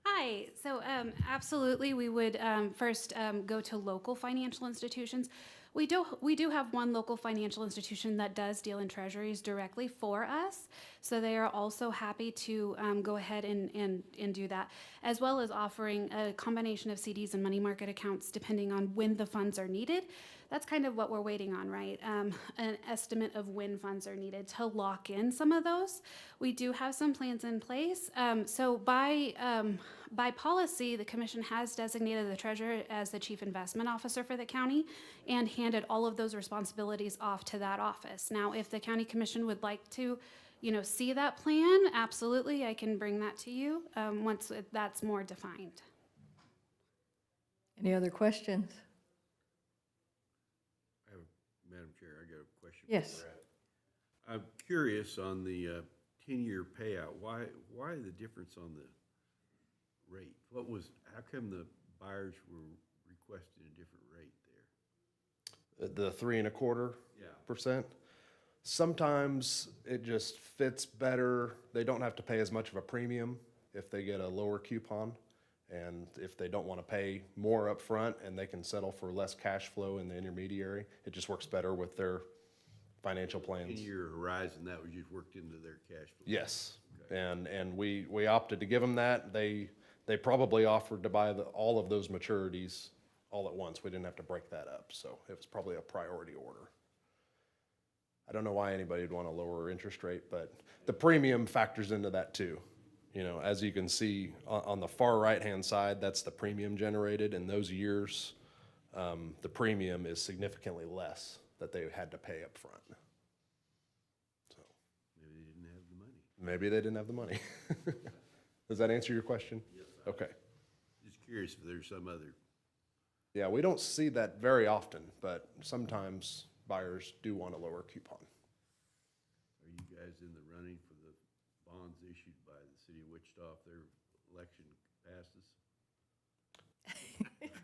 Hi, so absolutely, we would first go to local financial institutions. We do have one local financial institution that does deal in treasuries directly for us, so they are also happy to go ahead and do that, as well as offering a combination of CDs and money market accounts depending on when the funds are needed. That's kind of what we're waiting on, right? An estimate of when funds are needed to lock in some of those. We do have some plans in place. So by policy, the commission has designated the treasurer as the chief investment officer for the county and handed all of those responsibilities off to that office. Now, if the county commission would like to, see that plan, absolutely, I can bring that to you once that's more defined. Any other questions? Madam Chair, I got a question. Yes. for Brad. I'm curious on the 10-year payout. Why the difference on the rate? How come the buyers were requesting a different rate there? The 3.25%. Sometimes it just fits better. They don't have to pay as much of a premium if they get a lower coupon. And if they don't want to pay more up front and they can settle for less cash flow in the intermediary, it just works better with their financial plans. 10-year horizon, that was just worked into their cash flow? Yes. Okay. And we opted to give them that. They probably offered to buy all of those maturities all at once. We didn't have to break that up, so it was probably a priority order. I don't know why anybody would want a lower interest rate, but the premium factors into that too. As you can see on the far right-hand side, that's the premium generated. In those years, the premium is significantly less that they had to pay up front. So Maybe they didn't have the money. maybe they didn't have the money. Does that answer your question? Yes. Okay. Just curious if there's some other. Yeah, we don't see that very often, but sometimes buyers do want a lower coupon. Are you guys in the running for the bonds issued by the city of Wichita if their election passes?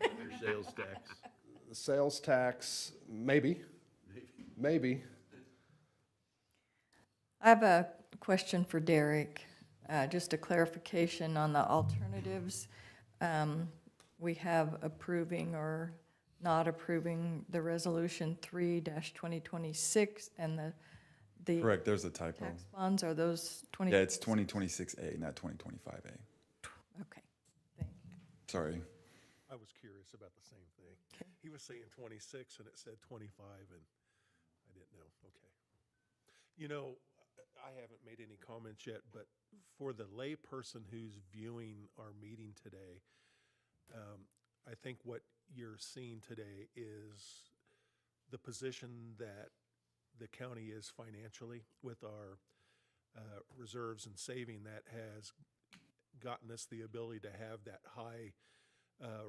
Their sales tax? The sales tax, maybe. maybe. I have a question for Derek, just a clarification on the alternatives. We have approving or not approving the resolution 3-2026 and the Correct, there's a typo. tax bonds, are those 20? Yeah, it's 2026A, not 2025A. Okay, thank you. Sorry. I was curious about the same thing. He was saying 26 and it said 25 and I didn't know. Okay. You know, I haven't made any comments yet, but for the lay person who's viewing our meeting today, I think what you're seeing today is the position that the county is financially with our reserves and saving that has gotten us the ability to have that high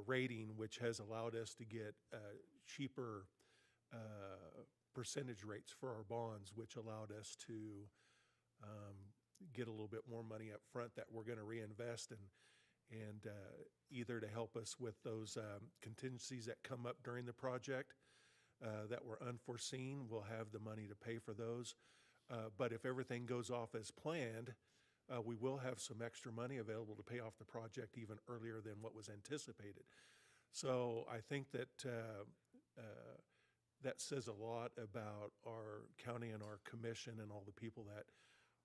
rating, which has allowed us to get cheaper percentage rates for our bonds, which allowed us to get a little bit more money up front that we're going to reinvest and either to help us with those contingencies that come up during the project that were unforeseen. We'll have the money to pay for those. But if everything goes off as planned, we will have some extra money available to pay off the project even earlier than what was anticipated. So I think that that says a lot about our county and our commission and all the people that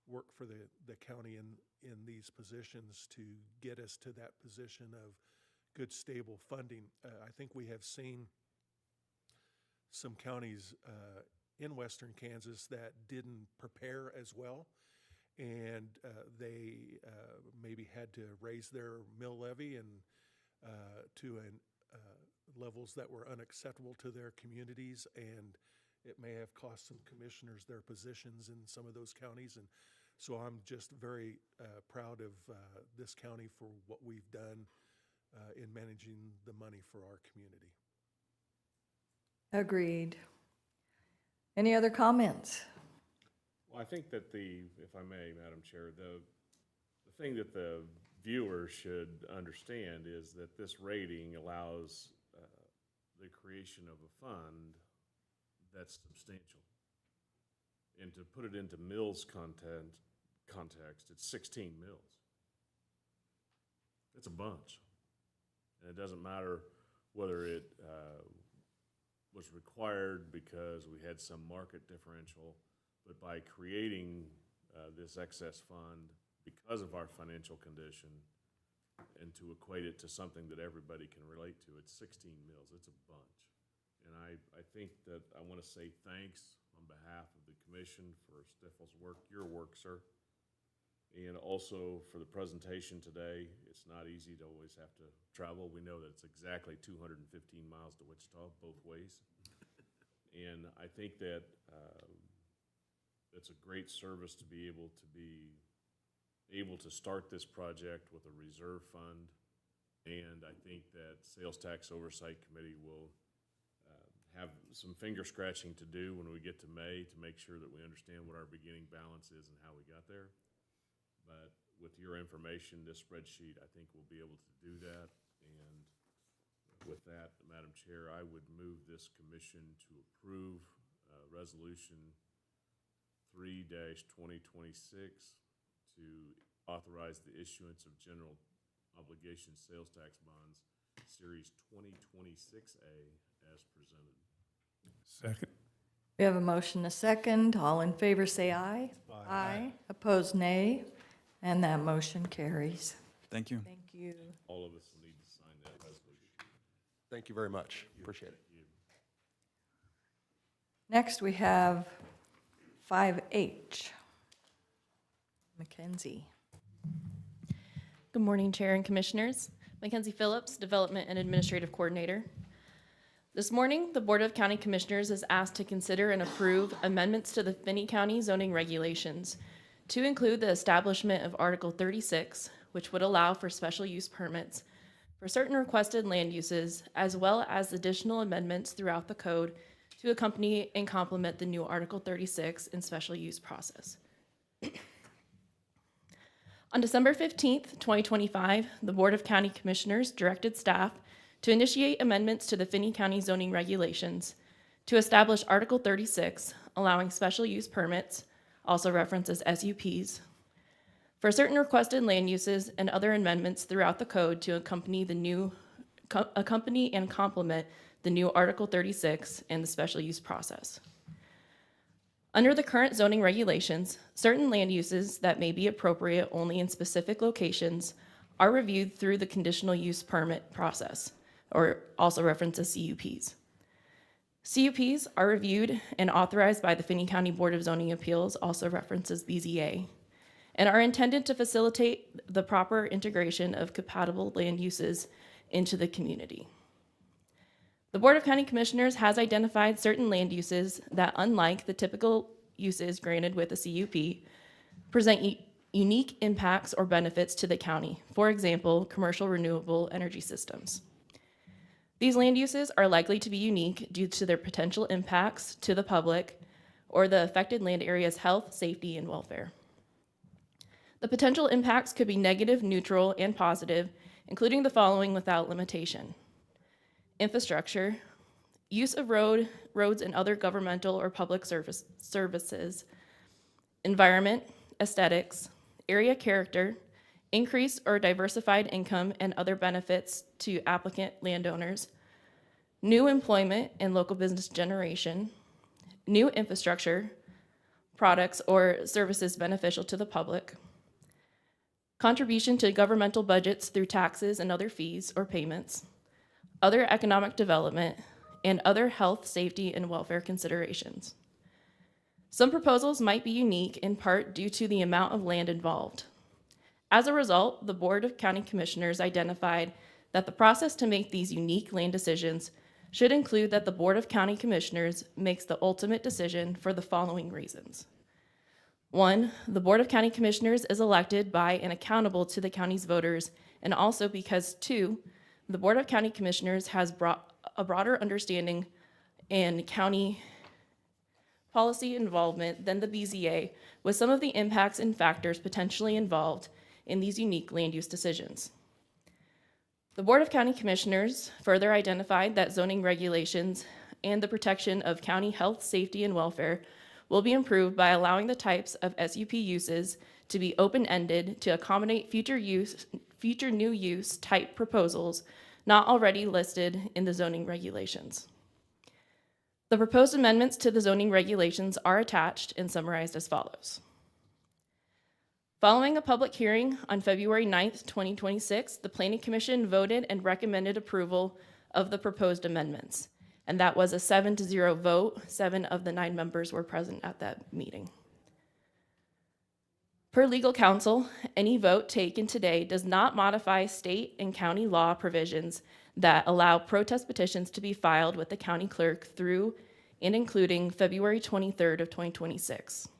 work for the county in these positions to get us to that position of good, stable funding. I think we have seen some counties in western Kansas that didn't prepare as well, and they maybe had to raise their mill levy and to levels that were unacceptable to their communities, and it may have cost some commissioners their positions in some of those counties. And so I'm just very proud of this county for what we've done in managing the money for our community. Agreed. Any other comments? Well, I think that if I may, Madam Chair, the thing that the viewers should understand is that this rating allows the creation of a fund that's substantial. And to put it into mills context, it's 16 mills. It's a bunch. And it doesn't matter whether it was required because we had some market differential, but by creating this excess fund because of our financial condition and to equate it to something that everybody can relate to, it's 16 mills. It's a bunch. And I think that I want to say thanks on behalf of the commission for Stiffel's work, your work, sir, and also for the presentation today. It's not easy to always have to travel. We know that it's exactly 215 miles to Wichita both ways. And I think that it's a great service to be able to start this project with a reserve fund. And I think that Sales Tax Oversight Committee will have some finger scratching to do when we get to May to make sure that we understand what our beginning balance is and how we got there. But with your information, this spreadsheet, I think we'll be able to do that. And with that, Madam Chair, I would move this commission to approve Resolution 3-2026 to authorize the issuance of general obligation sales tax bonds, Series 2026A, as presented. Second. We have a motion, a second. All in favor, say aye. Aye. Opposed, nay. And that motion carries. Thank you. Thank you. All of us will need to sign that resolution. Thank you very much. Appreciate it. Next, we have 5H. Mackenzie. Good morning, Chair and Commissioners. Mackenzie Phillips, Development and Administrative Coordinator. This morning, the Board of County Commissioners is asked to consider and approve amendments to the Finney County zoning regulations to include the establishment of Article 36, which would allow for special use permits for certain requested land uses, as well as additional amendments throughout the code to accompany and complement the new Article 36 and special use process. On December 15th, 2025, the Board of County Commissioners directed staff to initiate amendments to the Finney County zoning regulations to establish Article 36, allowing special use permits, also referenced as SUPs, for certain requested land uses and other amendments throughout the code to accompany and complement the new Article 36 and the special use process. Under the current zoning regulations, certain land uses that may be appropriate only in specific locations are reviewed through the conditional use permit process, or also referenced as CUPs. CUPs are reviewed and authorized by the Finney County Board of Zoning Appeals, also referenced as BZA, and are intended to facilitate the proper integration of compatible land uses into the community. The Board of County Commissioners has identified certain land uses that, unlike the typical uses granted with a CUP, present unique impacts or benefits to the county. For example, commercial renewable energy systems. These land uses are likely to be unique due to their potential impacts to the public or the affected land area's health, safety, and welfare. The potential impacts could be negative, neutral, and positive, including the following without limitation: infrastructure, use of roads and other governmental or public services, environment, aesthetics, area character, increased or diversified income and other benefits to applicant landowners, new employment and local business generation, new infrastructure, products or services beneficial to the public, contribution to governmental budgets through taxes and other fees or payments, other economic development, and other health, safety, and welfare considerations. Some proposals might be unique in part due to the amount of land involved. As a result, the Board of County Commissioners identified that the process to make these unique land decisions should include that the Board of County Commissioners makes the ultimate decision for the following reasons. 1, the Board of County Commissioners is elected by and accountable to the county's voters, and also because 2, the Board of County Commissioners has brought a broader understanding and county policy involvement than the BZA, with some of the impacts and factors potentially involved in these unique land use decisions. The Board of County Commissioners further identified that zoning regulations and the protection of county health, safety, and welfare will be improved by allowing the types of SUP uses to be open-ended to accommodate future new use type proposals not already listed in the zoning regulations. The proposed amendments to the zoning regulations are attached and summarized as follows. Following a public hearing on February 9th, 2026, the Planning Commission voted and recommended approval of the proposed amendments, and that was a 7-0 vote. 7 of the 9 members were present at that meeting. Per legal counsel, any vote taken today does not modify state and county law provisions that allow protest petitions to be filed with the county clerk through and including February 23rd of 2026.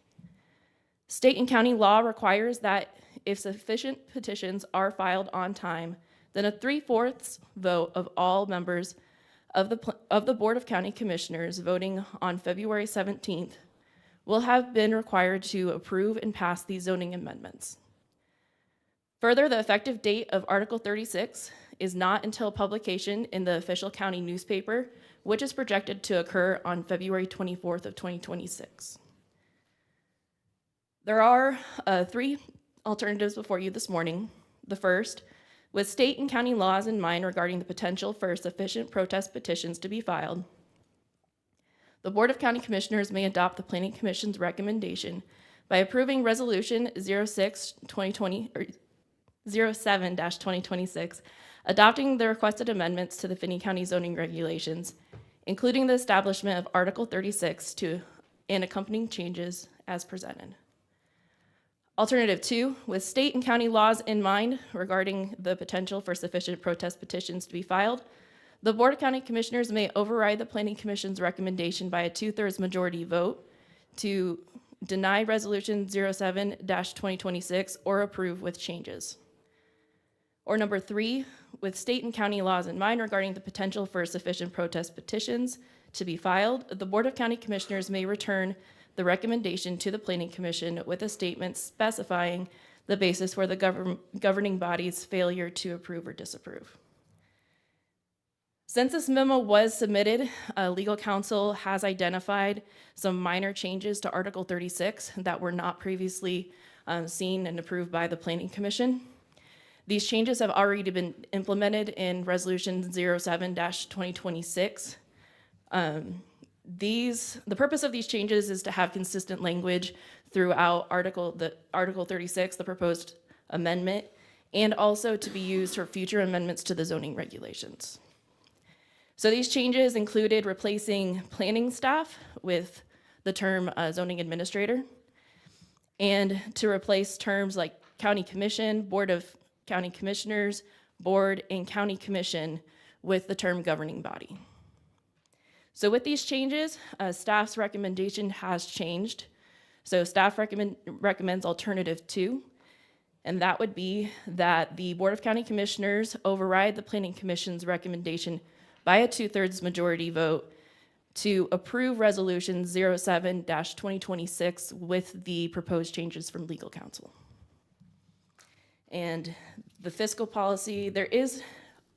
State and county law requires that if sufficient petitions are filed on time, then a 3/4 vote of all members of the Board of County Commissioners voting on February 17th will have been required to approve and pass these zoning amendments. Further, the effective date of Article 36 is not until publication in the official county newspaper, which is projected to occur on February 24th of 2026. There are 3 alternatives before you this morning. The first, with state and county laws in mind regarding the potential for sufficient protest petitions to be filed, the Board of County Commissioners may adopt the Planning Commission's recommendation by approving Resolution 07-2026, adopting the requested amendments to the Finney County zoning regulations, including the establishment of Article 36 and accompanying changes as presented. Alternative 2, with state and county laws in mind regarding the potential for sufficient protest petitions to be filed, the Board of County Commissioners may override the Planning Commission's recommendation by a 2/3 majority vote to deny Resolution 07-2026 or approve with changes. Or number 3, with state and county laws in mind regarding the potential for sufficient protest petitions to be filed, the Board of County Commissioners may return the recommendation to the Planning Commission with a statement specifying the basis for the governing body's failure to approve or disapprove. Since this memo was submitted, legal counsel has identified some minor changes to Article 36 that were not previously seen and approved by the Planning Commission. These changes have already been implemented in Resolution 07-2026. The purpose of these changes is to have consistent language throughout Article 36, the proposed amendment, and also to be used for future amendments to the zoning regulations. So these changes included replacing planning staff with the term zoning administrator, and to replace terms like county commission, board of county commissioners, board, and county commission with the term governing body. So with these changes, staff's recommendation has changed. So staff recommends alternative 2, and that would be that the Board of County Commissioners override the Planning Commission's recommendation by a 2/3 majority vote to approve Resolution 07-2026 with the proposed changes from legal counsel. And the fiscal policy, there is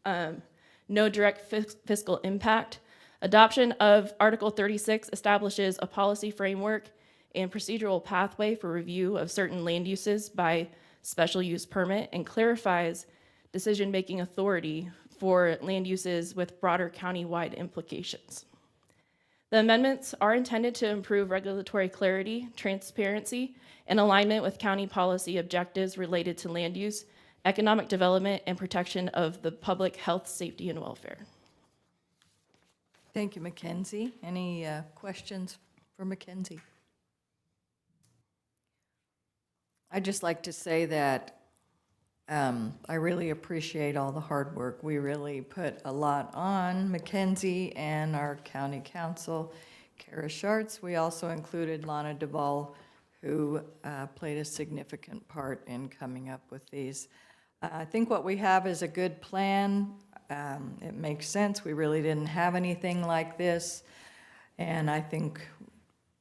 no direct fiscal impact. Adoption of Article 36 establishes a policy framework and procedural pathway for review of certain land uses by special use permit and clarifies decision-making authority for land uses with broader county-wide implications. The amendments are intended to improve regulatory clarity, transparency, and alignment with county policy objectives related to land use, economic development, and protection of the public health, safety, and welfare. Thank you, Mackenzie. Any questions for Mackenzie? I'd just like to say that I really appreciate all the hard work. We really put a lot on Mackenzie and our county council, Kara Schartz. We also included Lana Duvall, who played a significant part in coming up with these. I think what we have is a good plan. It makes sense. We really didn't have anything like this. And I think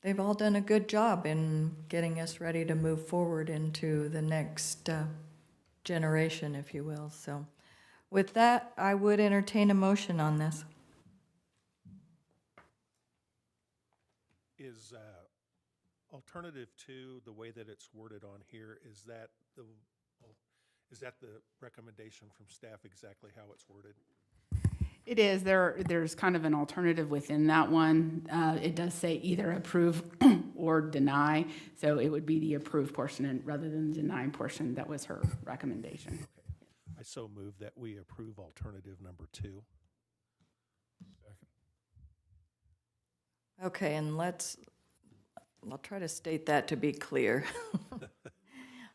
they've all done a good job in getting us ready to move forward into the next generation, if you will. So with that, I would entertain a motion on this. Is alternative 2, the way that it's worded on here, is that the recommendation from staff, exactly how it's worded? It is. There's kind of an alternative within that one. It does say either approve or deny, so it would be the approve portion rather than the deny portion. That was her recommendation. Okay. I so move that we approve alternative number 2. Okay, and I'll try to state that to be clear.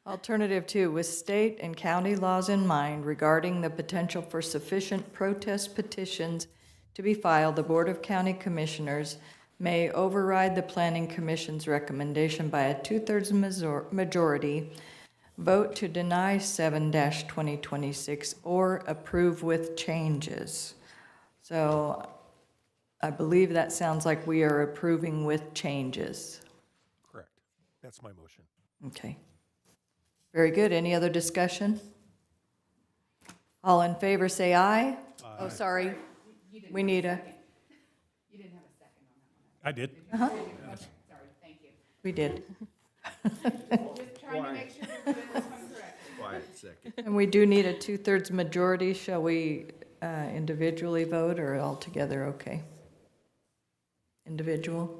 Alternative 2, with state and county laws in mind regarding the potential for sufficient protest petitions to be filed, the Board of County Commissioners may override the Planning Commission's recommendation by a 2/3 majority, vote to deny 7-2026, or approve with changes. So I believe that sounds like we are approving with changes. Correct. That's my motion. Okay. Very good. Any other discussion? All in favor, say aye. Aye. Oh, sorry. We need a, You didn't have a second on that one. I did. Sorry, thank you. we did. Just trying to make sure you're doing this one correct. Quiet second. And we do need a 2/3 majority. Shall we individually vote or all together? Okay. Individual?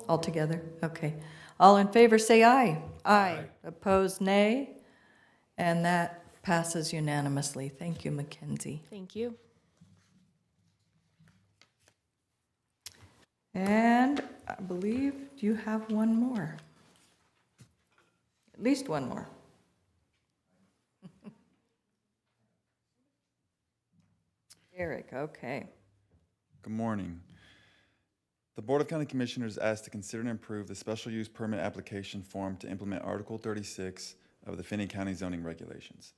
All together? Okay. All in favor, say aye. Aye. Opposed, nay. And that passes unanimously. Thank you, Mackenzie. Thank you. And I believe you have one more. At least one more. Eric, okay. Good morning. The Board of County Commissioners is asked to consider and approve the special use permit application form to implement Article 36 of the Finney County zoning regulations.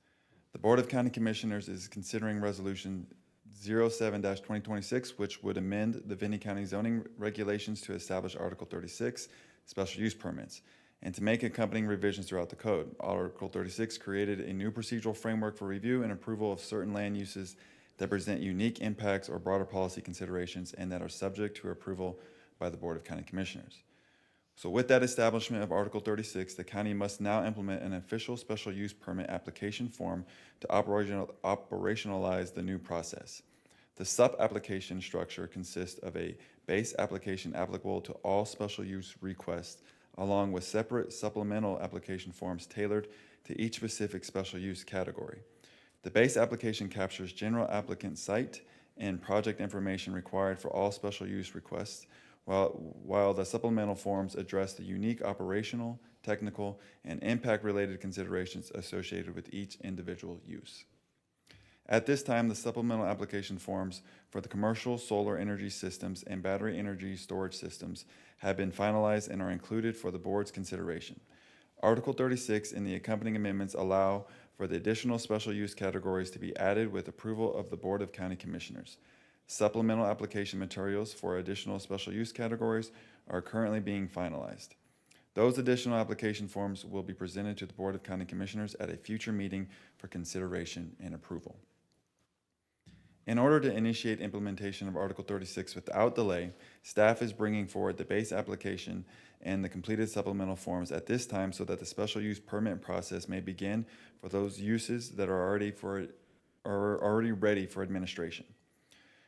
The Board of County Commissioners is considering Resolution 07-2026, which would amend the Finney County zoning regulations to establish Article 36, special use permits, and to make accompanying revisions throughout the code. Article 36 created a new procedural framework for review and approval of certain land uses that present unique impacts or broader policy considerations and that are subject to approval by the Board of County Commissioners. So with that establishment of Article 36, the county must now implement an official special use permit application form to operationalize the new process. The sub-application structure consists of a base application applicable to all special use requests, along with separate supplemental application forms tailored to each specific special use category. The base application captures general applicant site and project information required for all special use requests, while the supplemental forms address the unique operational, technical, and impact-related considerations associated with each individual use. At this time, the supplemental application forms for the commercial solar energy systems and battery energy storage systems have been finalized and are included for the board's consideration. Article 36 and the accompanying amendments allow for the additional special use categories to be added with approval of the Board of County Commissioners. Supplemental application materials for additional special use categories are currently being finalized. Those additional application forms will be presented to the Board of County Commissioners at a future meeting for consideration and approval. In order to initiate implementation of Article 36 without delay, staff is bringing forward the base application and the completed supplemental forms at this time so that the special use permit process may begin for those uses that are already ready for administration.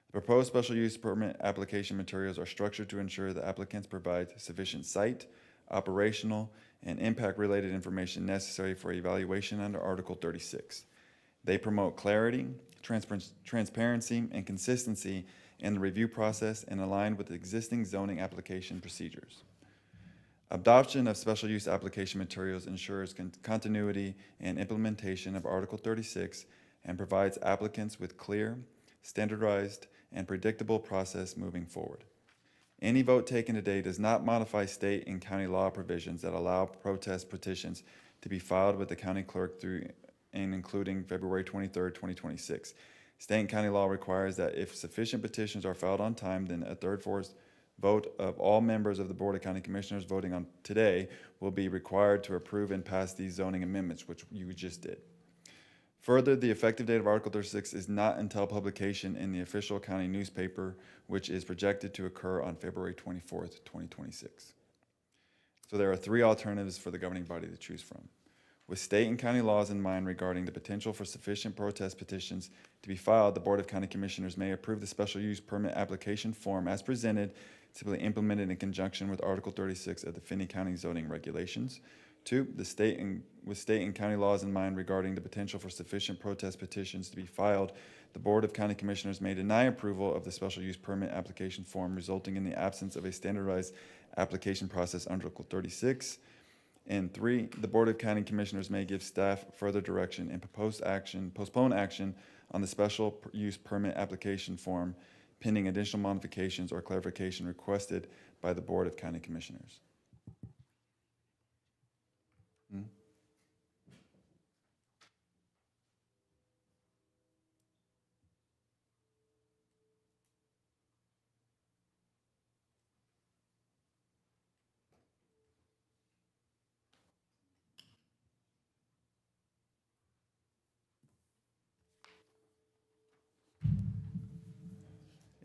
The proposed special use permit application materials are structured to ensure the applicants provide sufficient site, operational, and impact-related information necessary for evaluation under Article 36. They promote clarity, transparency, and consistency in the review process and align with existing zoning application procedures. Adoption of special use application materials ensures continuity and implementation of Article 36 and provides applicants with clear, standardized, and predictable process moving forward. Any vote taken today does not modify state and county law provisions that allow protest petitions to be filed with the county clerk through and including February 23rd, 2026. State and county law requires that if sufficient petitions are filed on time, then a third-fourth vote of all members of the Board of County Commissioners voting on today will be required to approve and pass these zoning amendments, which you just did. Further, the effective date of Article 36 is not until publication in the official county newspaper, which is projected to occur on February 24th, 2026. So there are three alternatives for the governing body to choose from. With state and county laws in mind regarding the potential for sufficient protest petitions to be filed, the Board of County Commissioners may approve the special use permit application form as presented, simply implemented in conjunction with Article 36 of the Finney County zoning regulations. 2, with state and county laws in mind regarding the potential for sufficient protest petitions to be filed, the Board of County Commissioners may deny approval of the special use permit application form, resulting in the absence of a standardized application process under Article 36. And 3, the Board of County Commissioners may give staff further direction and postpone action on the special use permit application form pending additional modifications or clarification requested by the Board of County Commissioners.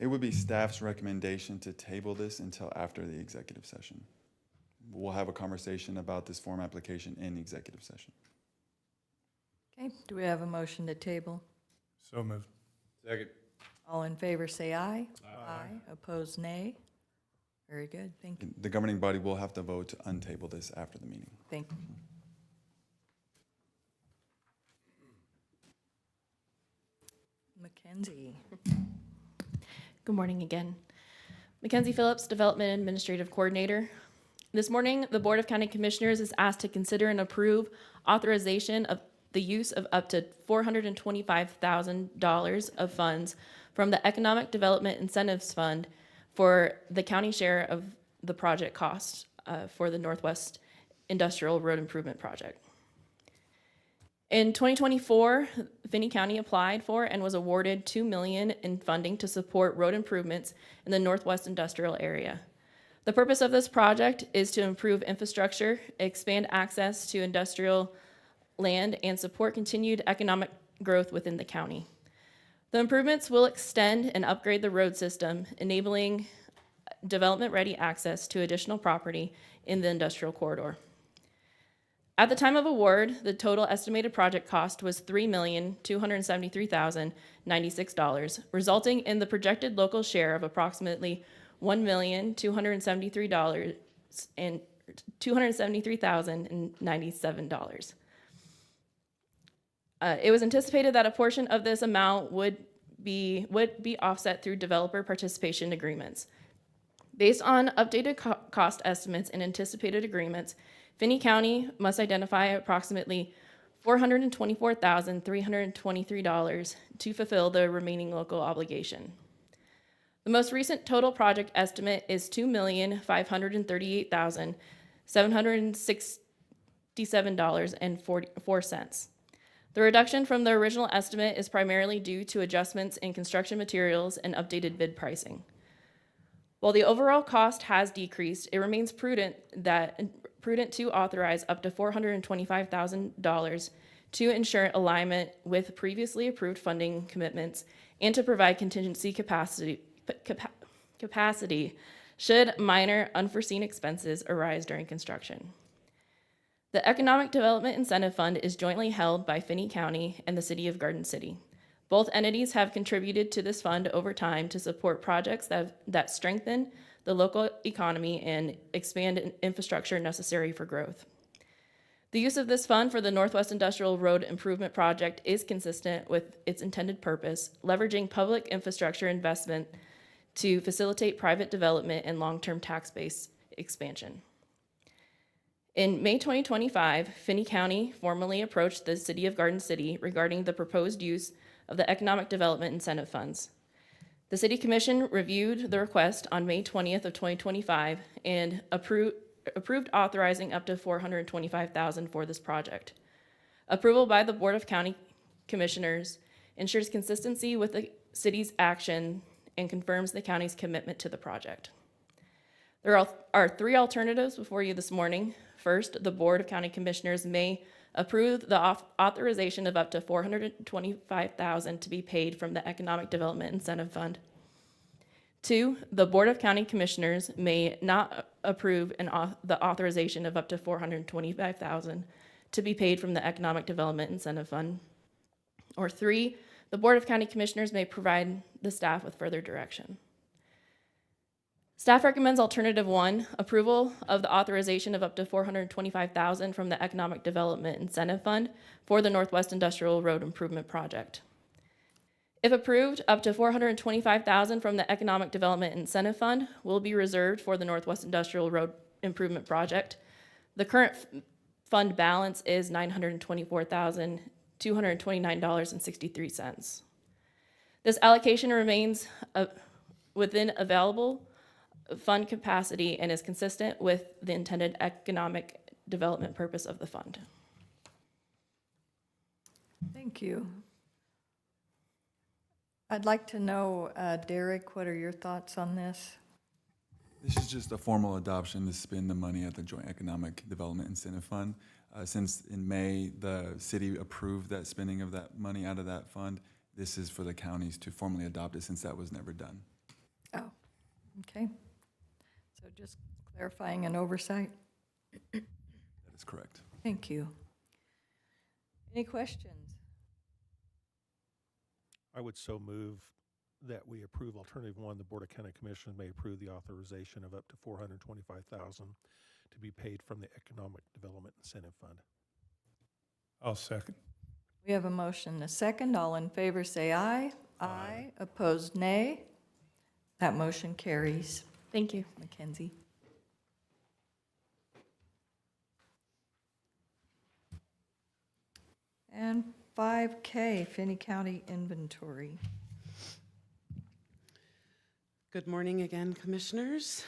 It would be staff's recommendation to table this until after the executive session. We'll have a conversation about this form application in the executive session. Okay, do we have a motion to table? So moved. Second. All in favor, say aye. Aye. Opposed, nay. Very good, thank you. The governing body will have to vote to untable this after the meeting. Thank you. Mackenzie. Good morning again. Mackenzie Phillips, Development Administrative Coordinator. This morning, the Board of County Commissioners is asked to consider and approve authorization of the use of up to $425,000 of funds from the Economic Development Incentives Fund for the county share of the project cost for the Northwest Industrial Road Improvement Project. In 2024, Finney County applied for and was awarded $2 million in funding to support road improvements in the Northwest Industrial area. The purpose of this project is to improve infrastructure, expand access to industrial land, and support continued economic growth within the county. The improvements will extend and upgrade the road system, enabling development-ready access to additional property in the industrial corridor. At the time of award, the total estimated project cost was $3,273,096, resulting in the projected local share of approximately $1,273,097. It was anticipated that a portion of this amount would be offset through developer participation agreements. Based on updated cost estimates and anticipated agreements, Finney County must identify approximately $424,323 to fulfill the remaining local obligation. The most recent total project estimate is $2,538,767.04. The reduction from the original estimate is primarily due to adjustments in construction materials and updated bid pricing. While the overall cost has decreased, it remains prudent to authorize up to $425,000 to ensure alignment with previously approved funding commitments and to provide contingency capacity should minor unforeseen expenses arise during construction. The Economic Development Incentive Fund is jointly held by Finney County and the City of Garden City. Both entities have contributed to this fund over time to support projects that strengthen the local economy and expand infrastructure necessary for growth. The use of this fund for the Northwest Industrial Road Improvement Project is consistent with its intended purpose, leveraging public infrastructure investment to facilitate private development and long-term tax base expansion. In May 2025, Finney County formally approached the City of Garden City regarding the proposed use of the Economic Development Incentive Funds. The City Commission reviewed the request on May 20th of 2025 and approved authorizing up to $425,000 for this project. Approval by the Board of County Commissioners ensures consistency with the city's action and confirms the county's commitment to the project. There are three alternatives before you this morning. First, the Board of County Commissioners may approve the authorization of up to $425,000 to be paid from the Economic Development Incentive Fund. Two, the Board of County Commissioners may not approve the authorization of up to $425,000 to be paid from the Economic Development Incentive Fund. Or three, the Board of County Commissioners may provide the staff with further direction. Staff recommends alternative one, approval of the authorization of up to $425,000 from the Economic Development Incentive Fund for the Northwest Industrial Road Improvement Project. If approved, up to $425,000 from the Economic Development Incentive Fund will be reserved for the Northwest Industrial Road Improvement Project. The current fund balance is $924,229.63. This allocation remains within available fund capacity and is consistent with the intended economic development purpose of the fund. Thank you. I'd like to know, Derek, what are your thoughts on this? This is just a formal adoption to spend the money at the Joint Economic Development Incentive Fund. Since in May, the city approved that spending of that money out of that fund, this is for the counties to formally adopt it since that was never done. Oh, okay. So just clarifying an oversight. That is correct. Thank you. Any questions? I would so move that we approve alternative one. The Board of County Commissioners may approve the authorization of up to $425,000 to be paid from the Economic Development Incentive Fund. I'll second. We have a motion, a second. All in favor say aye. Aye. Opposed, nay. That motion carries. Thank you. Mackenzie. And 5K, Finney County Inventory. Good morning again, Commissioners.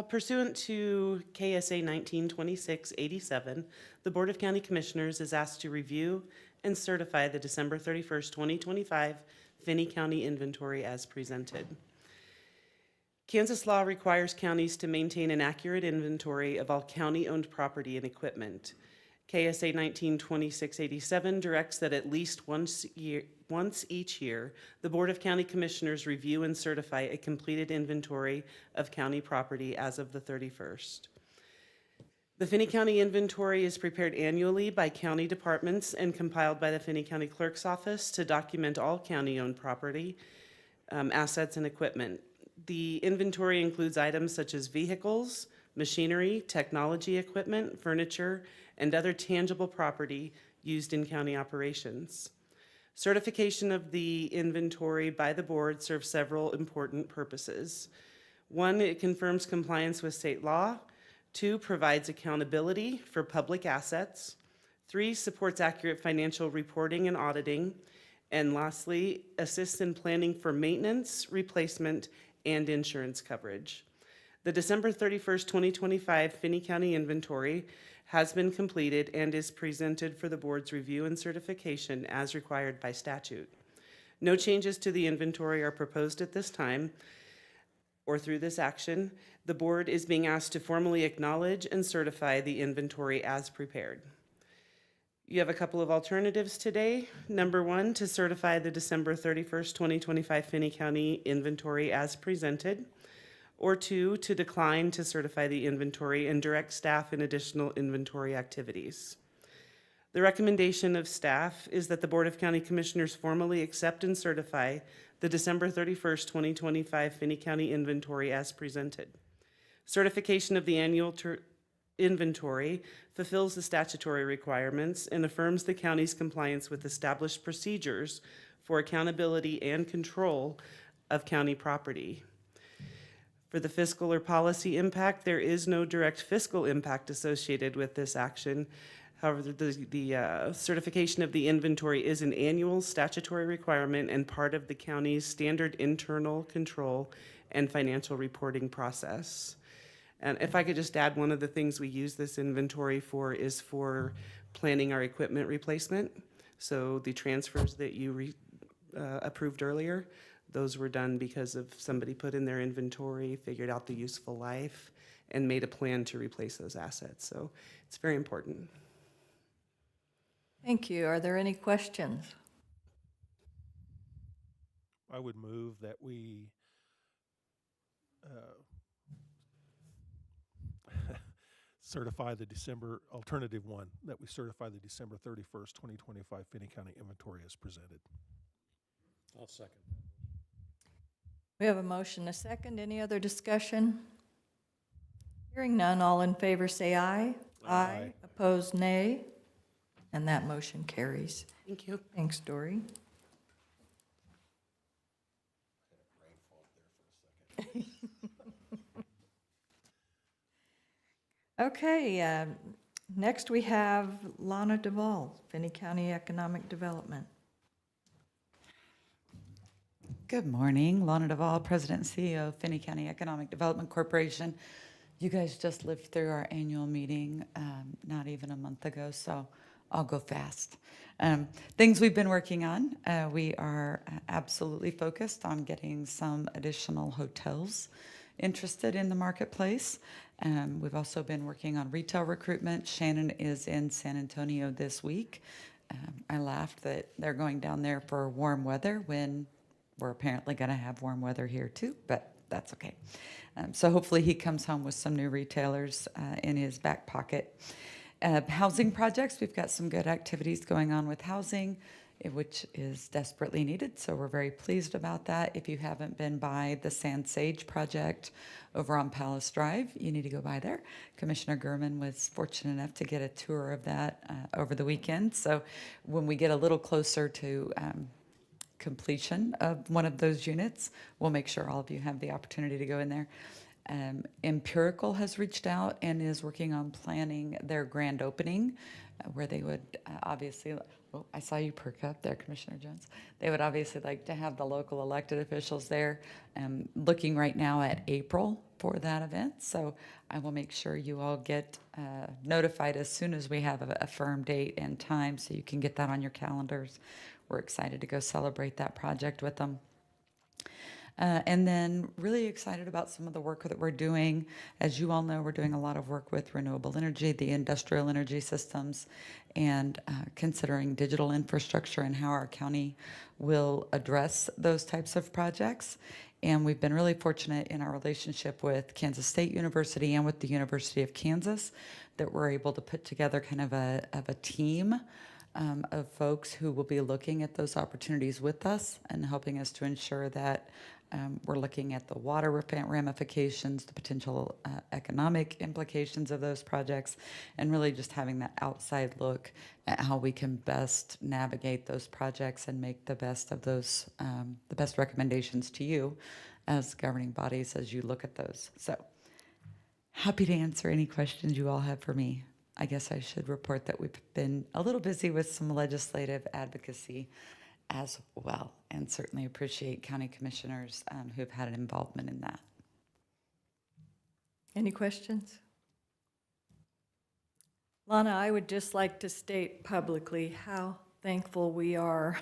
Pursuant to KSA 1926-87, the Board of County Commissioners is asked to review and certify the December 31st, 2025 Finney County inventory as presented. Kansas law requires counties to maintain an accurate inventory of all county-owned property and equipment. KSA 192687 directs that at least once each year, the Board of County Commissioners review and certify a completed inventory of county property as of the 31st. The Finney County Inventory is prepared annually by county departments and compiled by the Finney County Clerk's Office to document all county-owned property, assets, and equipment. The inventory includes items such as vehicles, machinery, technology equipment, furniture, and other tangible property used in county operations. Certification of the inventory by the board serves several important purposes. 1, it confirms compliance with state law. 2, provides accountability for public assets. 3, supports accurate financial reporting and auditing. And lastly, assists in planning for maintenance, replacement, and insurance coverage. The December 31st, 2025 Finney County Inventory has been completed and is presented for the board's review and certification as required by statute. No changes to the inventory are proposed at this time or through this action. The board is being asked to formally acknowledge and certify the inventory as prepared. You have a couple of alternatives today. Number 1, to certify the December 31st, 2025 Finney County Inventory as presented. Or 2, to decline to certify the inventory and direct staff in additional inventory activities. The recommendation of staff is that the Board of County Commissioners formally accept and certify the December 31st, 2025 Finney County Inventory as presented. Certification of the annual inventory fulfills the statutory requirements and affirms the county's compliance with established procedures for accountability and control of county property. For the fiscal or policy impact, there is no direct fiscal impact associated with this action. However, the certification of the inventory is an annual statutory requirement and part of the county's standard internal control and financial reporting process. And if I could just add, one of the things we use this inventory for is for planning our equipment replacement. So the transfers that you approved earlier, those were done because of somebody put in their inventory, figured out the useful life, and made a plan to replace those assets. So it's very important. Thank you. Are there any questions? I would move that we certify the December, alternative 1, that we certify the December 31st, 2025 Finney County Inventory as presented. I'll second. We have a motion, a second. Any other discussion? Hearing none, all in favor say aye. Aye. Opposed, nay. And that motion carries. Thank you. Thanks, Dory. Okay, next we have Lana Duvall, Finney County Economic Development. Good morning, Lana Duvall, President and CEO of Finney County Economic Development Corporation. You guys just lived through our annual meeting not even a month ago, so I'll go fast. Things we've been working on, we are absolutely focused on getting some additional hotels interested in the marketplace. We've also been working on retail recruitment. Shannon is in San Antonio this week. I laughed that they're going down there for warm weather when we're apparently going to have warm weather here too, but that's okay. So hopefully he comes home with some new retailers in his back pocket. Housing projects, we've got some good activities going on with housing, which is desperately needed, so we're very pleased about that. If you haven't been by the Sand Sage project over on Palace Drive, you need to go by there. Commissioner Gurman was fortunate enough to get a tour of that over the weekend, so when we get a little closer to completion of one of those units, we'll make sure all of you have the opportunity to go in there. Empirical has reached out and is working on planning their grand opening, where they would obviously, oh, I saw you perk up there, Commissioner Jones. They would obviously like to have the local elected officials there. Looking right now at April for that event, so I will make sure you all get notified as soon as we have a firm date and time, so you can get that on your calendars. We're excited to go celebrate that project with them. And then really excited about some of the work that we're doing. As you all know, we're doing a lot of work with renewable energy, the industrial energy systems, and considering digital infrastructure and how our county will address those types of projects. And we've been really fortunate in our relationship with Kansas State University and with the University of Kansas that we're able to put together kind of a team of folks who will be looking at those opportunities with us and helping us to ensure that we're looking at the water ramifications, the potential economic implications of those projects, and really just having that outside look at how we can best navigate those projects and make the best of those, the best recommendations to you as governing bodies as you look at those. So happy to answer any questions you all have for me. I guess I should report that we've been a little busy with some legislative advocacy as well, and certainly appreciate county commissioners who've had an involvement in that. Any questions? Lana, I would just like to state publicly how thankful we are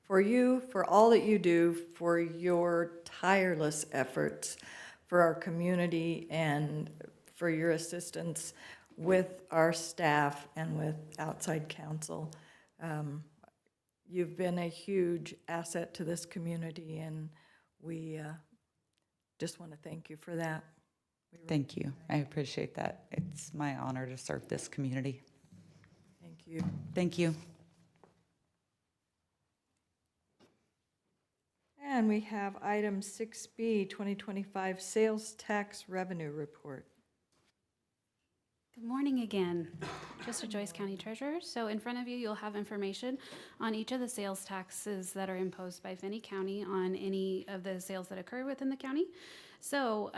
for you, for all that you do, for your tireless efforts for our community, and for your assistance with our staff and with outside counsel. You've been a huge asset to this community, and we just want to thank you for that. Thank you. I appreciate that. It's my honor to serve this community. Thank you. Thank you. And we have item 6B, 2025 Sales Tax Revenue Report. Good morning again. Just a Joyce County Treasurer. So in front of you, you'll have information on each of the sales taxes that are imposed by Finney County on any of the sales that occur within the county. So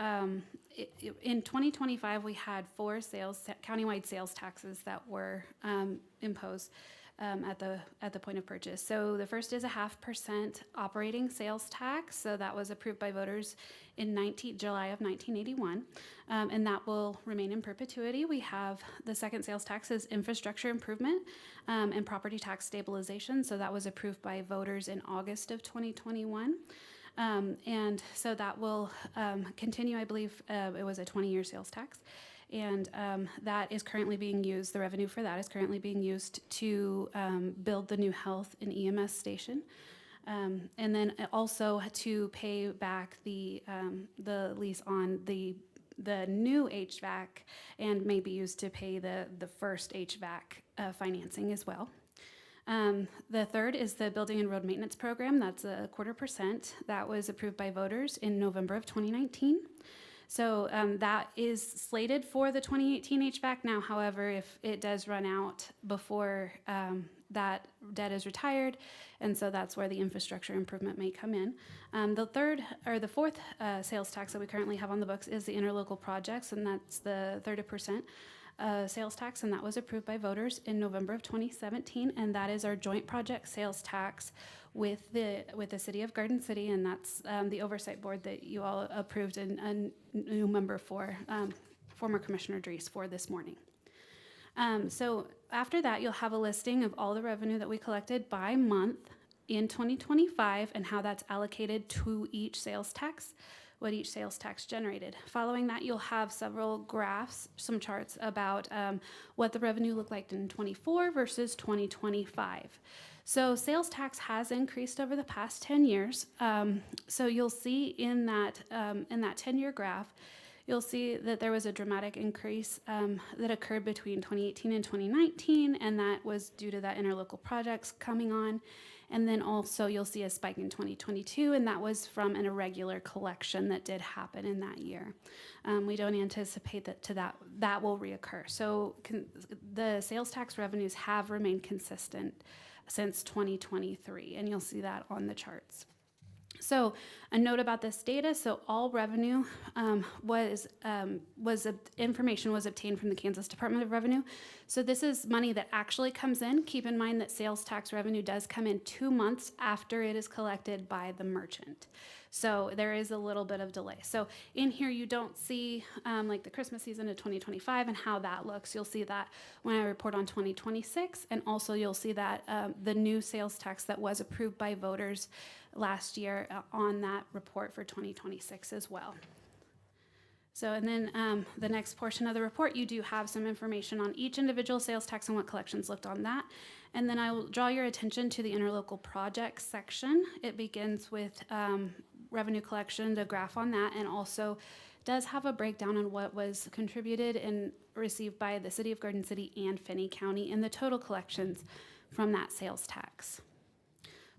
in 2025, we had 4 countywide sales taxes that were imposed at the point of purchase. So the first is a 0.5% operating sales tax. So that was approved by voters in July of 1981, and that will remain in perpetuity. We have the second sales tax is infrastructure improvement and property tax stabilization. So that was approved by voters in August of 2021. And so that will continue. I believe it was a 20-year sales tax. And that is currently being used, the revenue for that is currently being used to build the new health and EMS station. And then also to pay back the lease on the new HVAC, and may be used to pay the first HVAC financing as well. The third is the Building and Road Maintenance Program. That's a 0.25%. That was approved by voters in November of 2019. So that is slated for the 2018 HVAC now. However, if it does run out before that debt is retired, and so that's where the infrastructure improvement may come in. The fourth sales tax that we currently have on the books is the interlocal projects, and that's the 30% sales tax, and that was approved by voters in November of 2017, and that is our joint project sales tax with the City of Garden City, and that's the oversight board that you all approved a new member for, former Commissioner Dries, for this morning. So after that, you'll have a listing of all the revenue that we collected by month in 2025 and how that's allocated to each sales tax, what each sales tax generated. Following that, you'll have several graphs, some charts about what the revenue looked like in 24 versus 2025. So sales tax has increased over the past 10 years. So you'll see in that 10-year graph, you'll see that there was a dramatic increase that occurred between 2018 and 2019, and that was due to that interlocal projects coming on. And then also you'll see a spike in 2022, and that was from an irregular collection that did happen in that year. We don't anticipate that will reoccur. So the sales tax revenues have remained consistent since 2023, and you'll see that on the charts. So a note about this data, so all revenue information was obtained from the Kansas Department of Revenue. So this is money that actually comes in. Keep in mind that sales tax revenue does come in 2 months after it is collected by the merchant. So there is a little bit of delay. So in here, you don't see like the Christmas season of 2025 and how that looks. You'll see that when I report on 2026. And also you'll see that the new sales tax that was approved by voters last year on that report for 2026 as well. So, and then the next portion of the report, you do have some information on each individual sales tax and what collections looked on that. And then I will draw your attention to the interlocal projects section. It begins with revenue collection, the graph on that, and also does have a breakdown on what was contributed and received by the City of Garden City and Finney County and the total collections from that sales tax.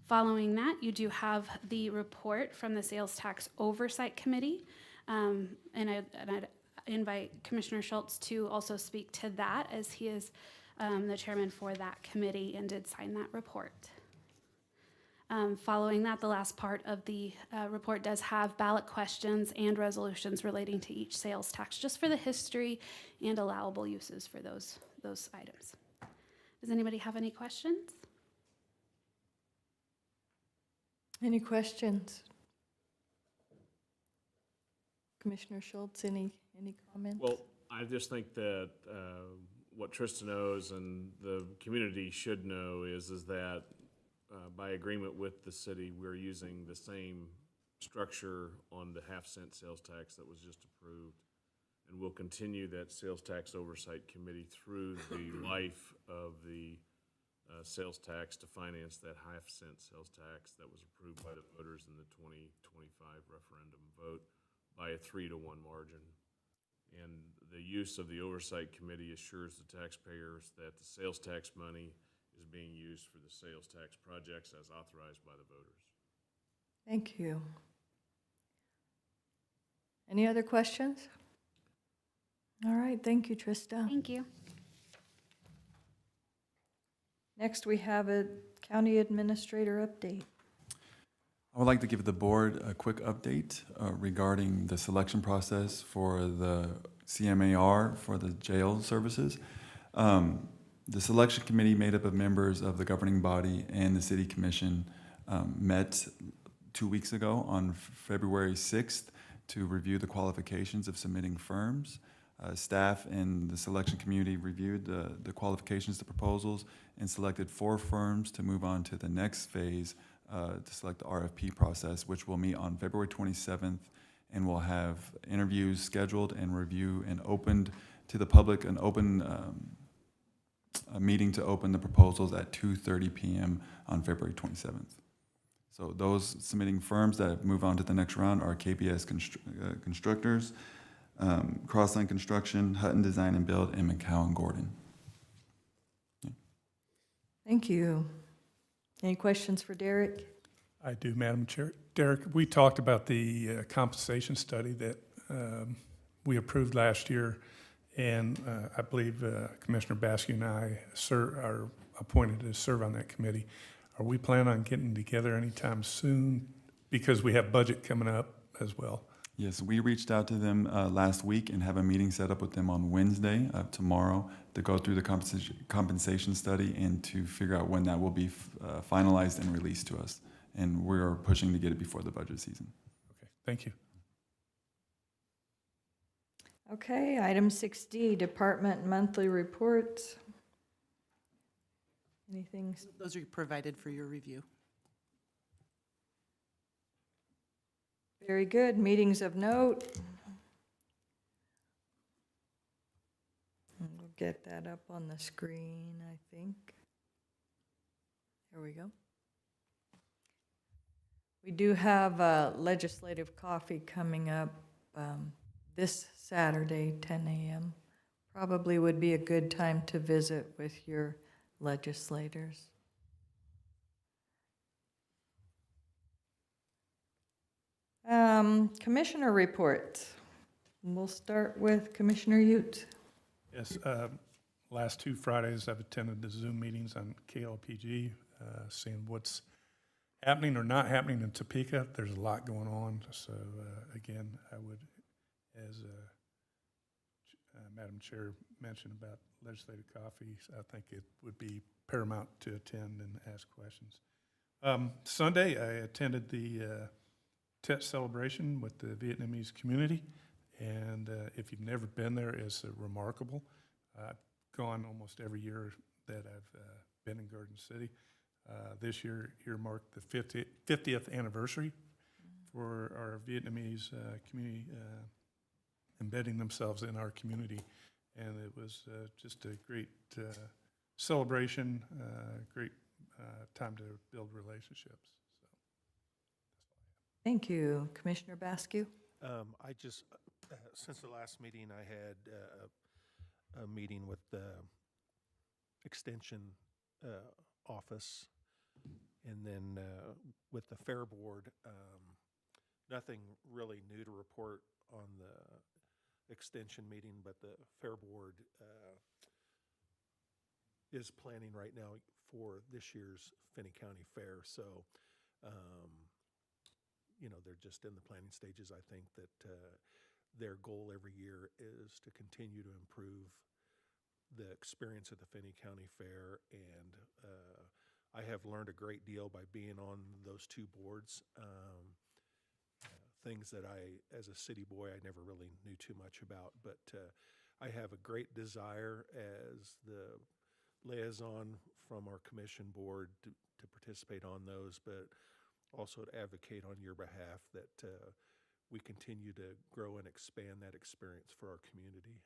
Following that, you do have the report from the Sales Tax Oversight Committee. And I'd invite Commissioner Schultz to also speak to that, as he is the chairman for that committee and did sign that report. Following that, the last part of the report does have ballot questions and resolutions relating to each sales tax, just for the history and allowable uses for those items. Does anybody have any questions? Any questions? Commissioner Schultz, any comments? Well, I just think that what Trista knows and the community should know is that by agreement with the city, we're using the same structure on the half-cent sales tax that was just approved. And we'll continue that sales tax oversight committee through the life of the sales tax to finance that half-cent sales tax that was approved by the voters in the 2025 referendum vote by a 3-1 margin. And the use of the oversight committee assures the taxpayers that the sales tax money is being used for the sales tax projects as authorized by the voters. Thank you. Any other questions? All right, thank you, Trista. Thank you. Next, we have a county administrator update. I would like to give the board a quick update regarding the selection process for the CMAR for the jail services. The selection committee, made up of members of the governing body and the city commission, met 2 weeks ago on February 6th to review the qualifications of submitting firms. Staff and the selection community reviewed the qualifications, the proposals, and selected 4 firms to move on to the next phase to select the RFP process, which will meet on February 27th, and we'll have interviews scheduled and review and opened to the public, an open a meeting to open the proposals at 2:30 p.m. on February 27th. So those submitting firms that move on to the next round are KBS Constructors, Crossline Construction, Hutton Design and Build, and McCowan Gordon. Yeah. Thank you. Any questions for Derek? I do, Madam Chair. Derek, we talked about the compensation study that we approved last year, and I believe Commissioner Baskey and I are appointed to serve on that committee. Are we planning on getting together anytime soon? Because we have budget coming up as well. Yes, we reached out to them last week and have a meeting set up with them on Wednesday, tomorrow, to go through the compensation study and to figure out when that will be finalized and released to us. And we're pushing to get it before the budget season. Okay, thank you. Okay, item 6D, department monthly reports. Anything? Those are provided for your review. Very good. Meetings of note. We'll get that up on the screen, I think. There we go. We do have legislative coffee coming up this Saturday, 10 a.m. Probably would be a good time to visit with your legislators. Commissioner reports. We'll start with Commissioner Ute. Yes, last 2 Fridays I've attended the Zoom meetings on KLPG, seeing what's happening or not happening in Topeka. There's a lot going on. So again, I would, as Madam Chair mentioned about legislative coffees, I think it would be paramount to attend and ask questions. Sunday, I attended the Tet celebration with the Vietnamese community. And if you've never been there, it's remarkable. I've gone almost every year that I've been in Garden City. This year here marked the 50th anniversary for our Vietnamese community embedding themselves in our community. And it was just a great celebration, great time to build relationships. So, Thank you. Commissioner Bascu? I just, since the last meeting, I had a meeting with the Extension office, and then with the Fair Board. Nothing really new to report on the Extension meeting, but the Fair Board is planning right now for this year's Finney County Fair. So, they're just in the planning stages. I think that their goal every year is to continue to improve the experience of the Finney County Fair, and I have learned a great deal by being on those two boards. Things that as a city boy, I never really knew too much about, but I have a great desire as the liaison from our commission board to participate on those, but also to advocate on your behalf that we continue to grow and expand that experience for our community,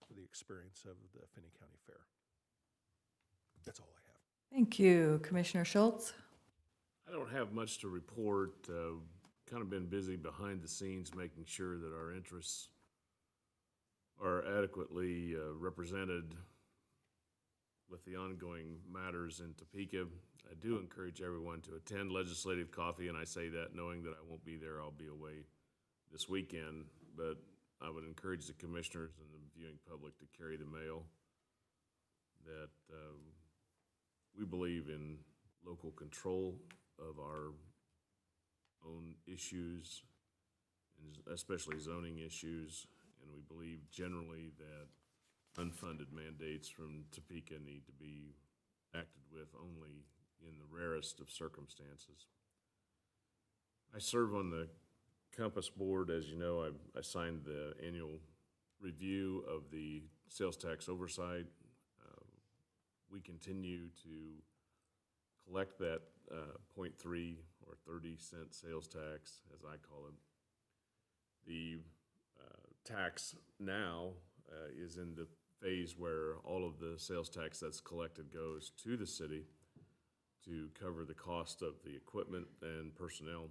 for the experience of the Finney County Fair. That's all I have. Thank you. Commissioner Schultz? I don't have much to report. Kind of been busy behind the scenes making sure that our interests are adequately represented with the ongoing matters in Topeka. I do encourage everyone to attend Legislative Coffee, and I say that knowing that I won't be there. I'll be away this weekend, but I would encourage the commissioners and the viewing public to carry the mail that we believe in local control of our own issues, and especially zoning issues, and we believe generally that unfunded mandates from Topeka need to be acted with only in the rarest of circumstances. I serve on the Compass Board. As you know, I signed the annual review of the sales tax oversight. We continue to collect that 0.3 or 30-cent sales tax, as I call it. The tax now is in the phase where all of the sales tax that's collected goes to the city to cover the cost of the equipment and personnel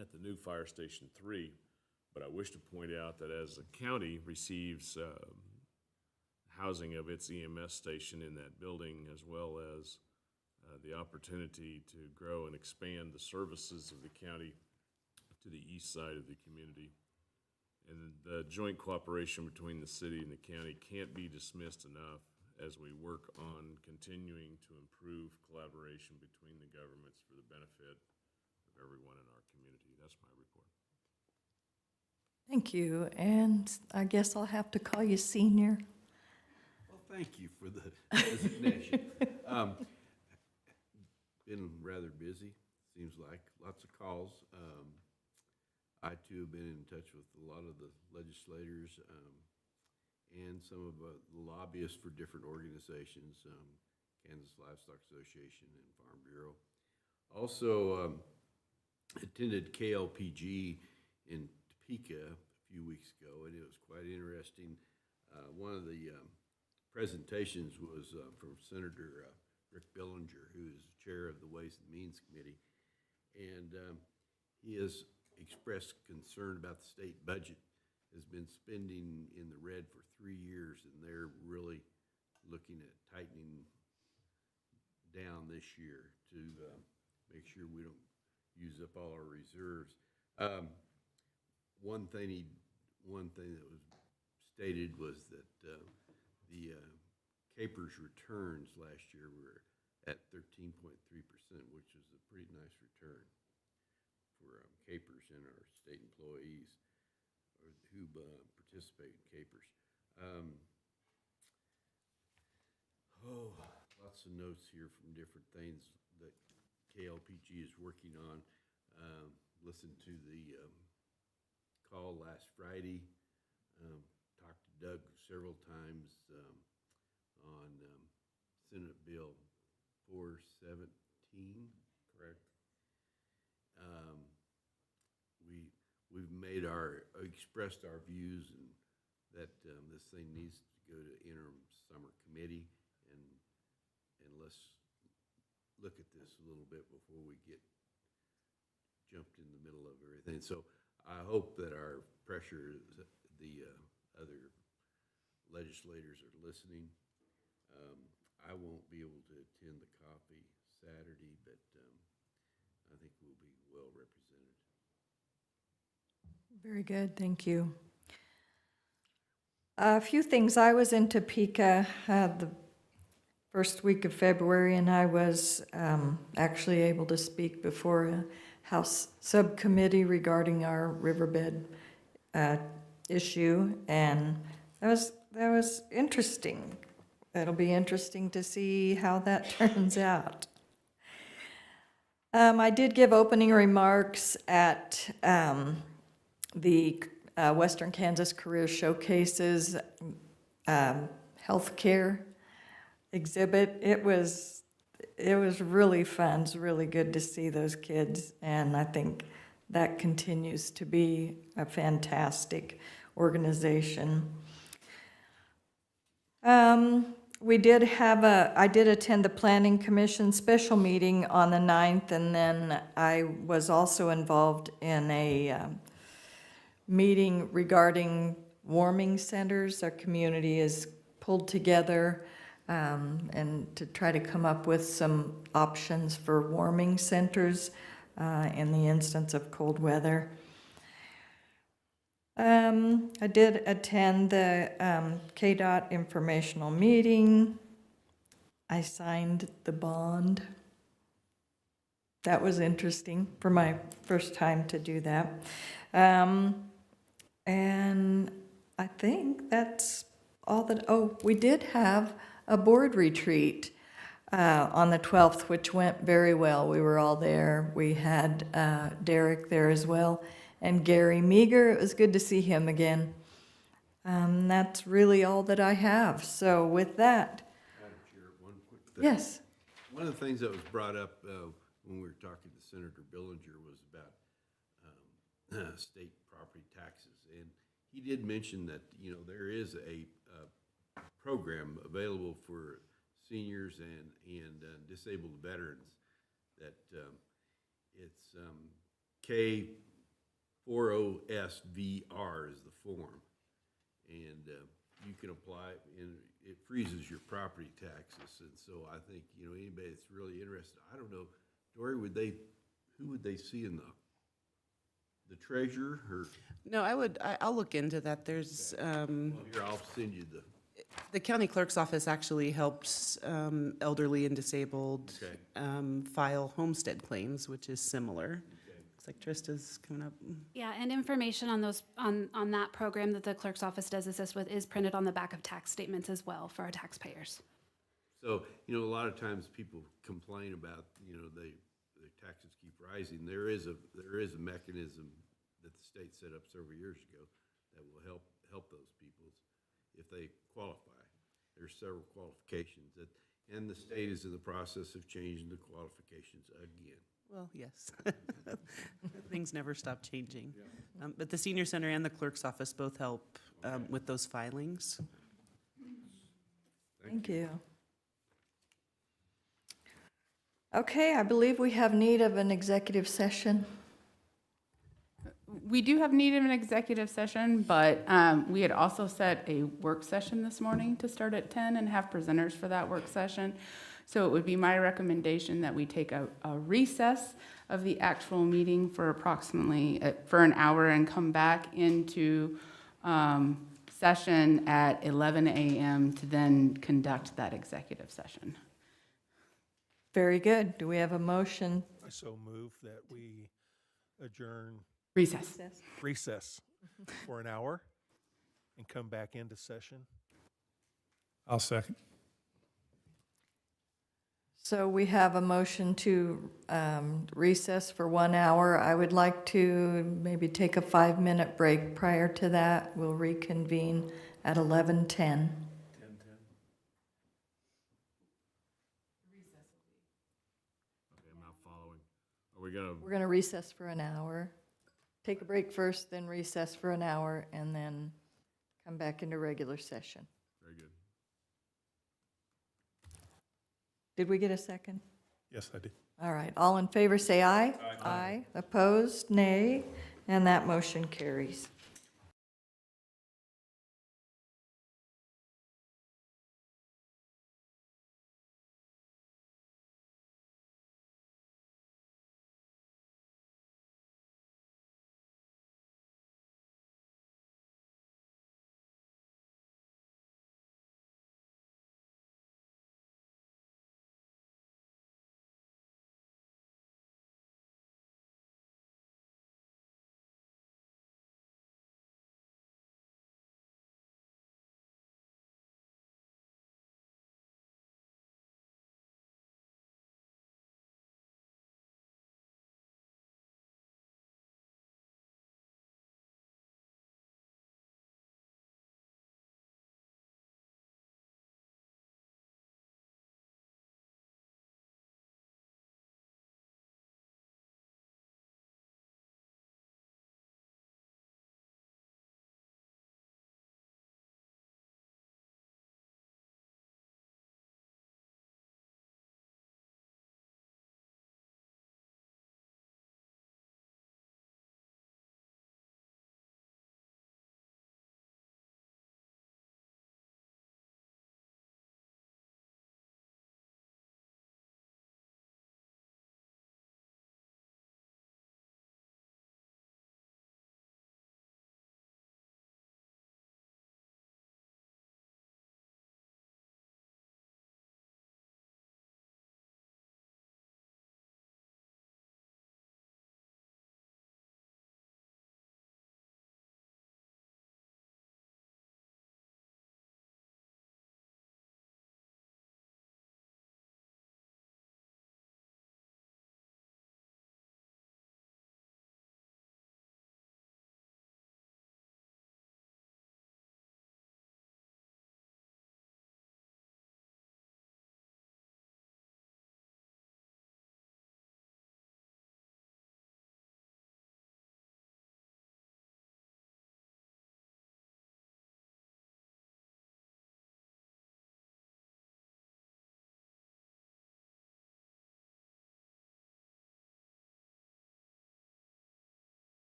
at the new Fire Station 3. But I wish to point out that as the county receives housing of its EMS station in that building, as well as the opportunity to grow and expand the services of the county to the east side of the community. And the joint cooperation between the city and the county can't be dismissed enough as we work on continuing to improve collaboration between the governments for the benefit of everyone in our community. That's my report. Thank you. And I guess I'll have to call you senior. Well, thank you for the designation. Been rather busy, seems like, lots of calls. I too have been in touch with a lot of the legislators and some of the lobbyists for different organizations, Kansas Livestock Association and Farm Bureau. Also attended KLPG in Topeka a few weeks ago, and it was quite interesting. One of the presentations was from Senator Rick Billinger, who is chair of the Ways and Means Committee, and he has expressed concern about the state budget. Has been spending in the red for 3 years, and they're really looking at tightening down this year to make sure we don't use up all our reserves. One thing that was stated was that the Capers returns last year were at 13.3%, which is a pretty nice return for Capers and our state employees who participate in Capers. Lots of notes here from different things that KLPG is working on. listened to the call last Friday. Talked to Doug several times on Senate Bill 417, correct? We've made expressed our views and that this thing needs to go to interim summer committee, and let's look at this a little bit before we get jumped in the middle of everything. So I hope that our pressure, the other legislators are listening. I won't be able to attend the coffee Saturday, but I think we'll be well represented. Very good, thank you. A few things. I was in Topeka the first week of February, and I was actually able to speak before a House subcommittee regarding our riverbed issue, and that was interesting. It'll be interesting to see how that turns out. I did give opening remarks at the Western Kansas Career Showcases healthcare exhibit. It was really fun. It's really good to see those kids, and I think that continues to be a fantastic organization. I did attend the Planning Commission special meeting on the 9th, and then I was also involved in a meeting regarding warming centers. Our community is pulled together and to try to come up with some options for warming centers in the instance of cold weather. I did attend the KDOT informational meeting. I signed the bond. That was interesting for my first time to do that. And I think that's all that, we did have a board retreat on the 12th, which went very well. We were all there. We had Derek there as well, and Gary Meager. It was good to see him again. That's really all that I have. So with that. Madam Chair, one quick thing. Yes. One of the things that was brought up when we were talking to Senator Billinger was about state property taxes. And he did mention that, there is a program available for seniors and disabled veterans that it's K40SVR is the form. And you can apply, and it freezes your property taxes. And so I think, anybody that's really interested, I don't know, Dory, who would they see in the treasurer or? No, I'll look into that. There's, Here, I'll send you the county clerk's office actually helps elderly and disabled file homestead claims, which is similar. Looks like Trista's coming up. Yeah, and information on those on that program that the clerk's office does assist with is printed on the back of tax statements as well for our taxpayers. So, a lot of times people complain about, their taxes keep rising. There is a mechanism that the state set up several years ago that will help those people if they qualify. There's several qualifications and the state is in the process of changing the qualifications again. Well, yes. Things never stop changing. But the senior center and the clerk's office both help with those filings. Thank you. Okay, I believe we have need of an executive session. We do have need of an executive session, but we had also set a work session this morning to start at 10 and have presenters for that work session. So it would be my recommendation that we take a recess of the actual meeting for approximately for an hour and come back into session at 11 a.m. to then conduct that executive session. Very good. Do we have a motion? I so move that we adjourn Recess for an hour and come back into session. I'll second. So we have a motion to recess for 1 hour. I would like to maybe take a 5-minute break prior to that. We'll reconvene at 11:10. Okay, I'm not following. Are we gonna, We're going to recess for an hour. Take a break first, then recess for an hour, and then come back into regular session. very good. Did we get a second? Yes, I did. All right, all in favor, say aye. Aye. Opposed, nay, and that motion carries.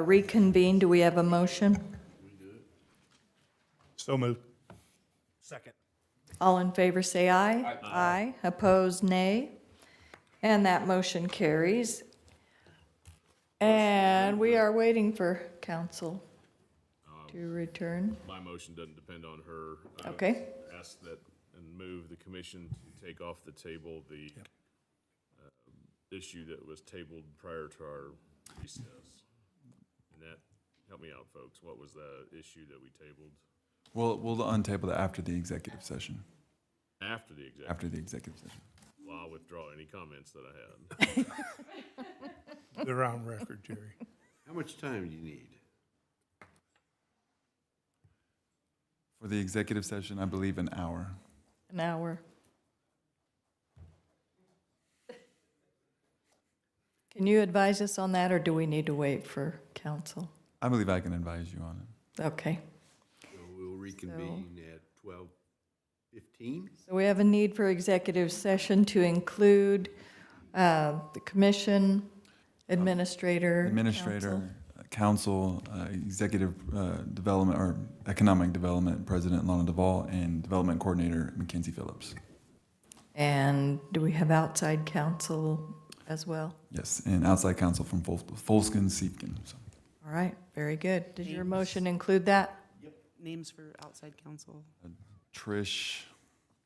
reconvene. Do we have a motion? So moved. Second. All in favor, say aye. Aye. Opposed, nay. And that motion carries. And we are waiting for council to return. My motion doesn't depend on her. I would Okay. ask that and move the commission to take off the table the issue that was tabled prior to our recess. And that, help me out, folks, what was the issue that we tabled We'll untable that after the executive session. after the executive? After the executive session. Well, I'll withdraw any comments that I had. They're on record, Jerry. How much time do you need? For the executive session, I believe an hour. An hour. Can you advise us on that, or do we need to wait for council? I believe I can advise you on it. Okay. So we'll reconvene at 12:15? So we have a need for executive session to include the commission, administrator, Administrator, council. council, executive development or economic development, President Lana Duvall, and development coordinator Mackenzie Phillips. And do we have outside counsel as well? Yes, and outside counsel from Folskin, Siefkin. So. All right, very good. Did your Names. motion include that? Yep. Names for outside counsel. Trish,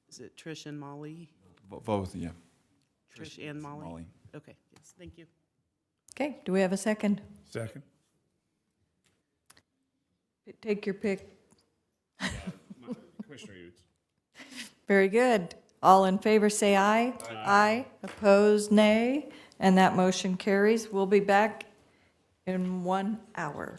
Is it Trish and Molly? both, yeah. Trish and Molly? Okay, yes, thank you. Okay, do we have a second? Second. Take your pick. Commissioner Utes. Very good. All in favor, say aye. Aye. Opposed, nay. And that motion carries. We'll be back in 1 hour.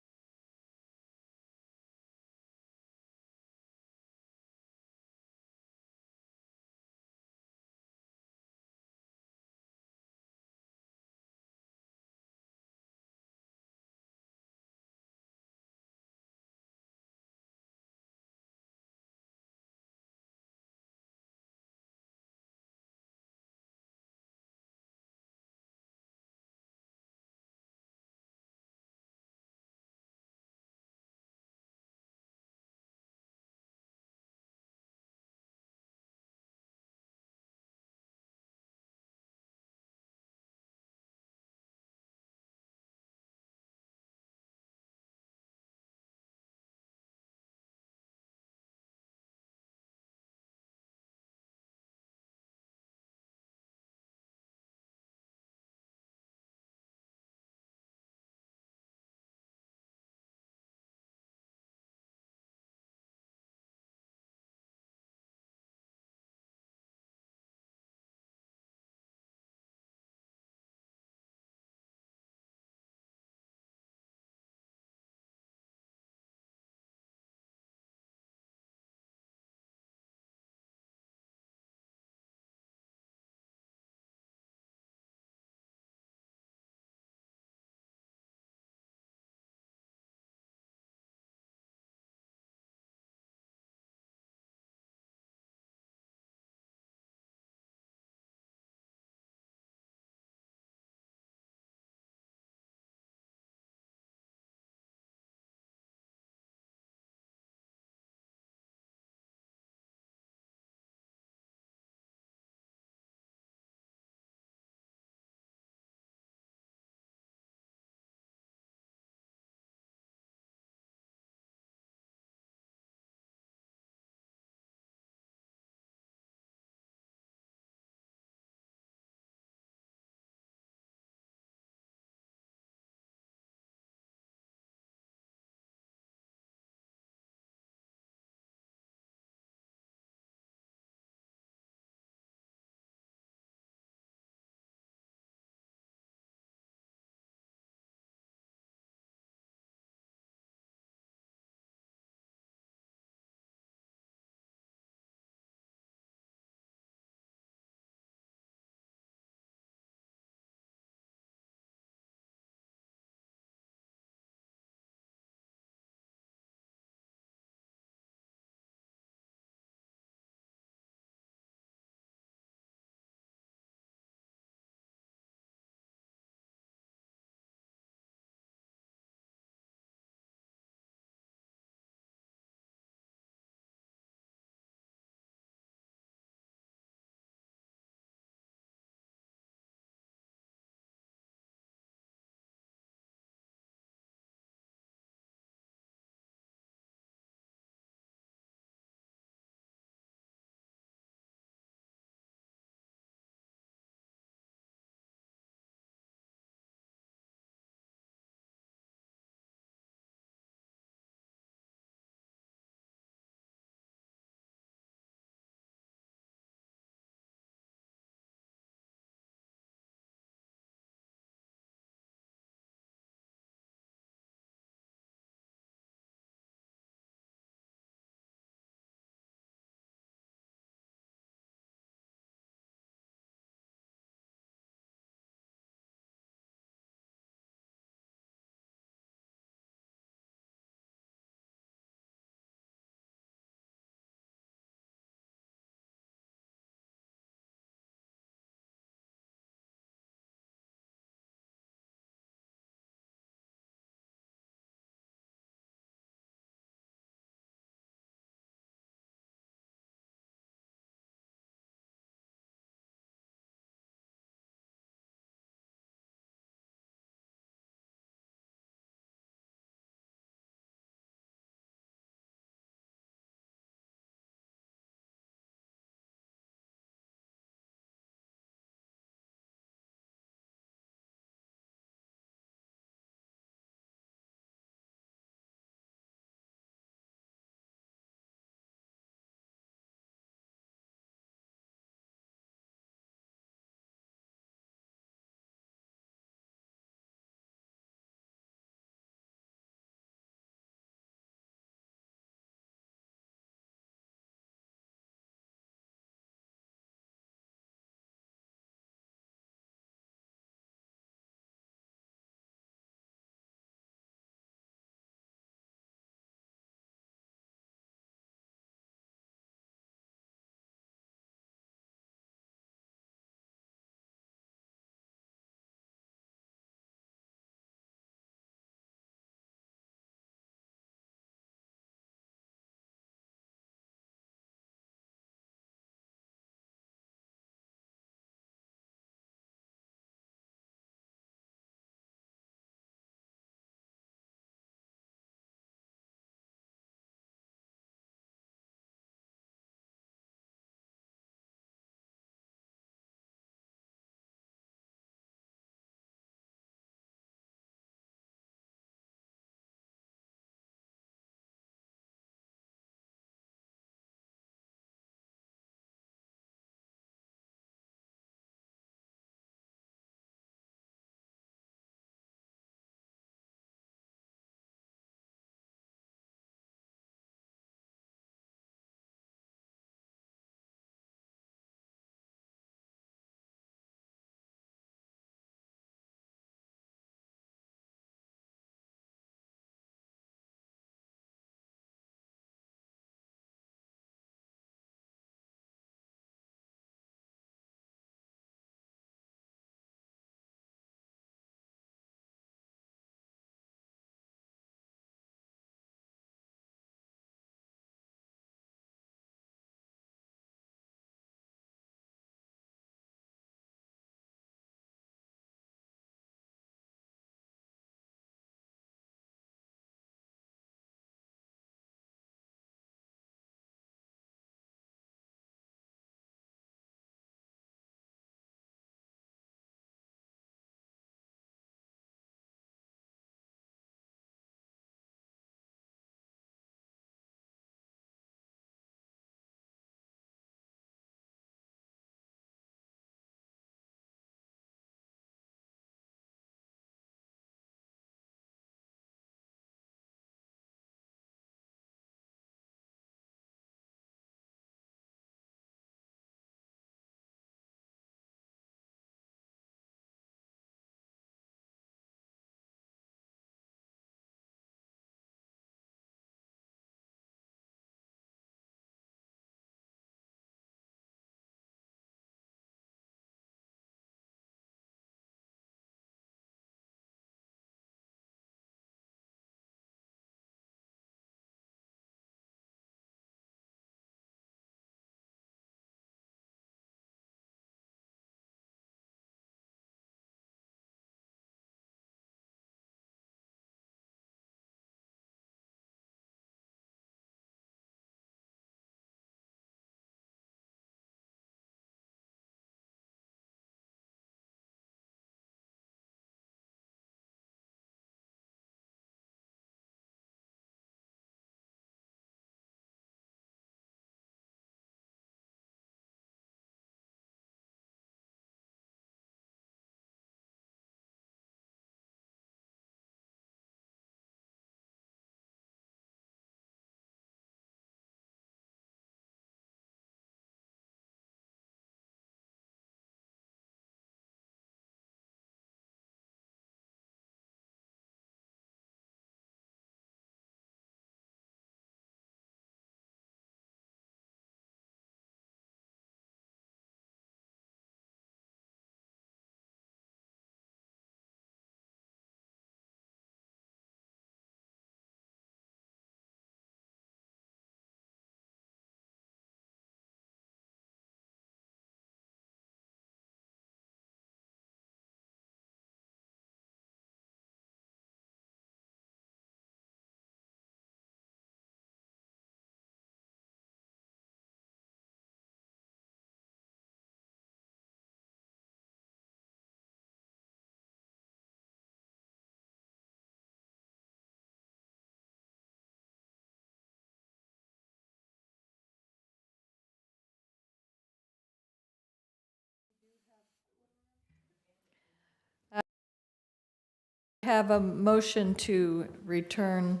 Have a motion to return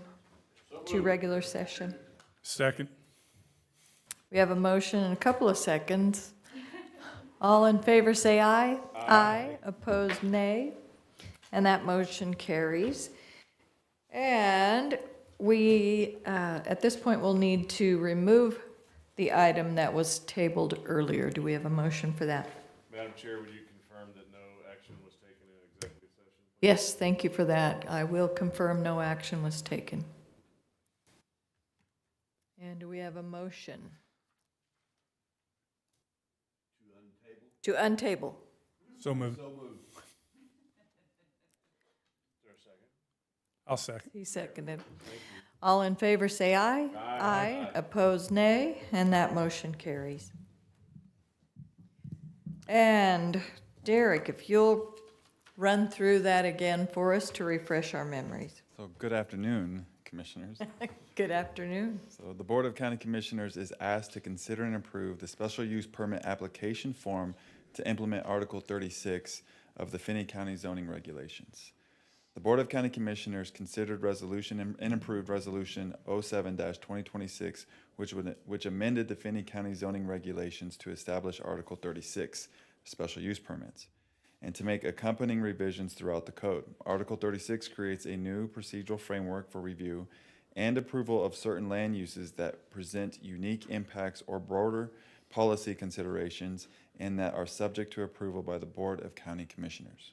to regular session. Second. We have a motion in a couple of seconds. All in favor say aye. Aye. Opposed, nay. And that motion carries. And we, at this point, will need to remove the item that was tabled earlier. Do we have a motion for that? Madam Chair, would you confirm that no action was taken in executive session? Yes, thank you for that. I will confirm no action was taken. And do we have a motion? To untable. So moved. I'll second. He seconded. All in favor say aye. Aye. Opposed, nay, and that motion carries. And Derek, if you'll run through that again for us to refresh our memories. So good afternoon, Commissioners. Good afternoon. So the Board of County Commissioners is asked to consider and approve the special use permit application form to implement Article 36 of the Finney County zoning regulations. The Board of County Commissioners considered resolution and approved Resolution 07-2026, which amended the Finney County zoning regulations to establish Article 36, special use permits, and to make accompanying revisions throughout the code. Article 36 creates a new procedural framework for review and approval of certain land uses that present unique impacts or broader policy considerations and that are subject to approval by the Board of County Commissioners.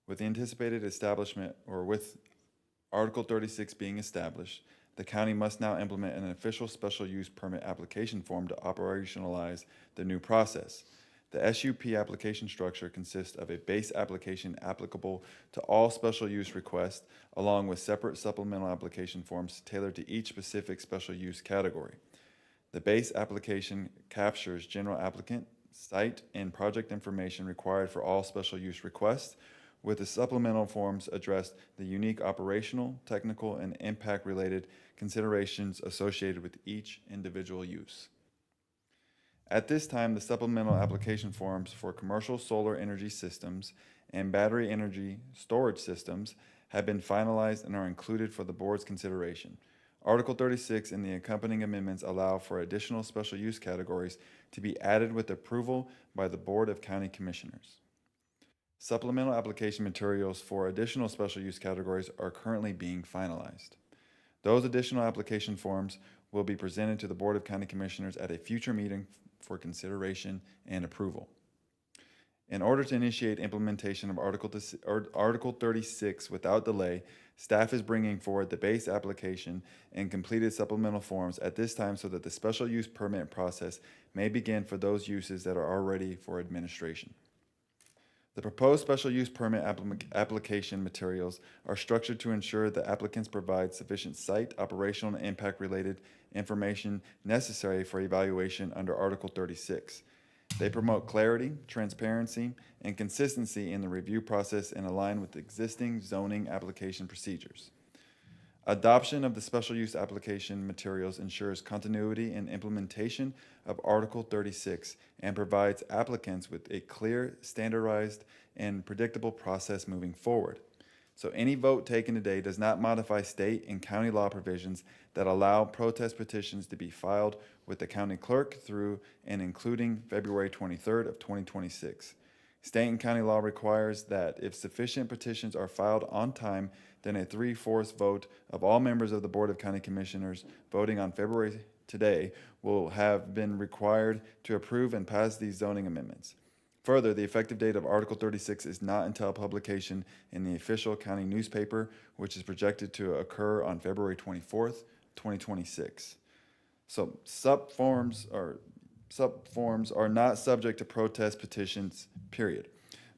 With the anticipated establishment, or with Article 36 being established, the county must now implement an official special use permit application form to operationalize the new process. The SUP application structure consists of a base application applicable to all special use requests, along with separate supplemental application forms tailored to each specific special use category. The base application captures general applicant, site, and project information required for all special use requests, with the supplemental forms address the unique operational, technical, and impact-related considerations associated with each individual use. At this time, the supplemental application forms for commercial solar energy systems and battery energy storage systems have been finalized and are included for the board's consideration. Article 36 and the accompanying amendments allow for additional special use categories to be added with approval by the Board of County Commissioners. Supplemental application materials for additional special use categories are currently being finalized. Those additional application forms will be presented to the Board of County Commissioners at a future meeting for consideration and approval. In order to initiate implementation of Article 36 without delay, staff is bringing forward the base application and completed supplemental forms at this time so that the special use permit process may begin for those uses that are already for administration. The proposed special use permit application materials are structured to ensure that applicants provide sufficient site, operational, and impact-related information necessary for evaluation under Article 36. They promote clarity, transparency, and consistency in the review process and align with existing zoning application procedures. Adoption of the special use application materials ensures continuity and implementation of Article 36 and provides applicants with a clear, standardized, and predictable process moving forward. So any vote taken today does not modify state and county law provisions that allow protest petitions to be filed with the county clerk through and including February 23rd of 2026. State and county law requires that if sufficient petitions are filed on time, then a 3/4 vote of all members of the Board of County Commissioners voting on February today will have been required to approve and pass these zoning amendments. Further, the effective date of Article 36 is not until publication in the official county newspaper, which is projected to occur on February 24th, 2026. So sub-forms are not subject to protest petitions, period.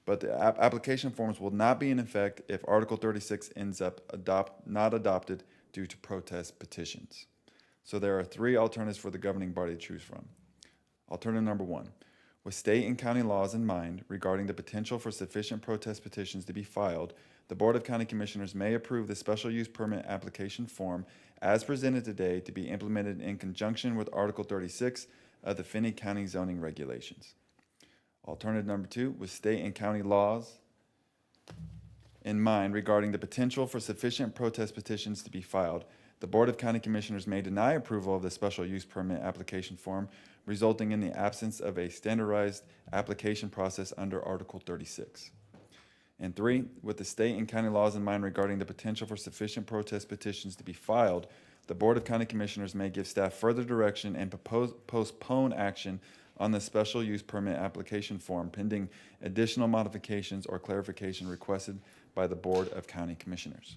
But the application forms will not be in effect if Article 36 ends up not adopted due to protest petitions. So there are three alternatives for the governing body to choose from. Alternative number one, with state and county laws in mind regarding the potential for sufficient protest petitions to be filed, the Board of County Commissioners may approve the special use permit application form as presented today to be implemented in conjunction with Article 36 of the Finney County zoning regulations. Alternative number two, with state and county laws in mind regarding the potential for sufficient protest petitions to be filed, the Board of County Commissioners may deny approval of the special use permit application form, resulting in the absence of a standardized application process under Article 36. And 3, with the state and county laws in mind regarding the potential for sufficient protest petitions to be filed, the Board of County Commissioners may give staff further direction and postpone action on the special use permit application form pending additional modifications or clarification requested by the Board of County Commissioners.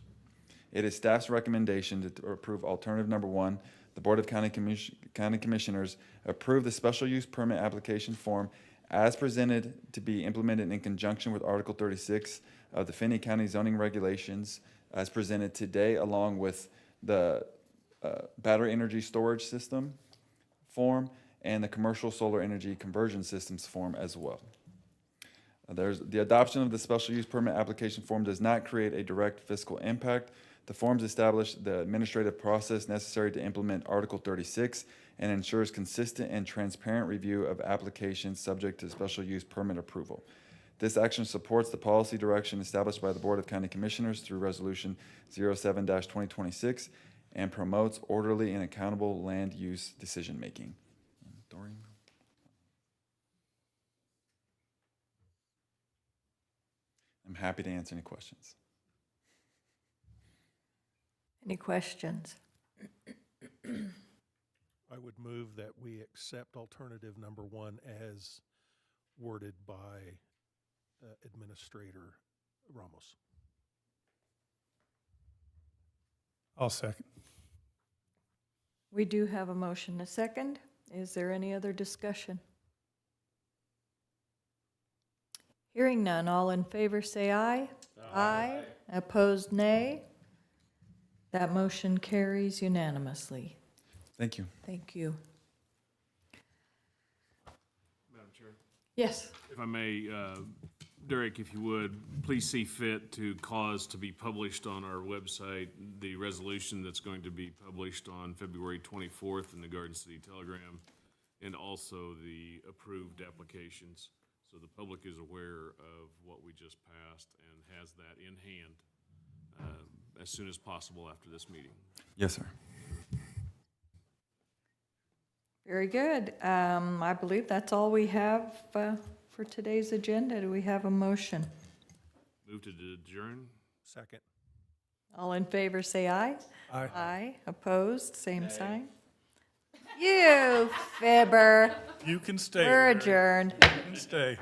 It is staff's recommendation to approve alternative number 1. The Board of County Commissioners approve the special use permit application form as presented to be implemented in conjunction with Article 36 of the Finney County zoning regulations as presented today, along with the battery energy storage system form and the commercial solar energy conversion systems form as well. The adoption of the special use permit application form does not create a direct fiscal impact. The forms establish the administrative process necessary to implement Article 36 and ensures consistent and transparent review of applications subject to special use permit approval. This action supports the policy direction established by the Board of County Commissioners through Resolution 07-2026 and promotes orderly and accountable land use decision-making. Doreen? I'm happy to answer any questions. Any questions? I would move that we accept alternative number 1 as worded by Administrator Ramos. I'll second. We do have a motion, a second. Is there any other discussion? Hearing none, all in favor say aye. Aye. Opposed, nay. That motion carries unanimously. Thank you. Thank you. Madam Chair? Yes. If I may, Derek, if you would, please see fit to cause to be published on our website the resolution that's going to be published on February 24th in the Garden City Telegram, and also the approved applications, so the public is aware of what we just passed and has that in hand as soon as possible after this meeting. Yes, sir. Very good. I believe that's all we have for today's agenda. Do we have a motion? Move to adjourn. Second. All in favor say aye. Aye. Aye. Opposed, same sign. You fibber. You can stay. We're Larry. adjourned. You can stay.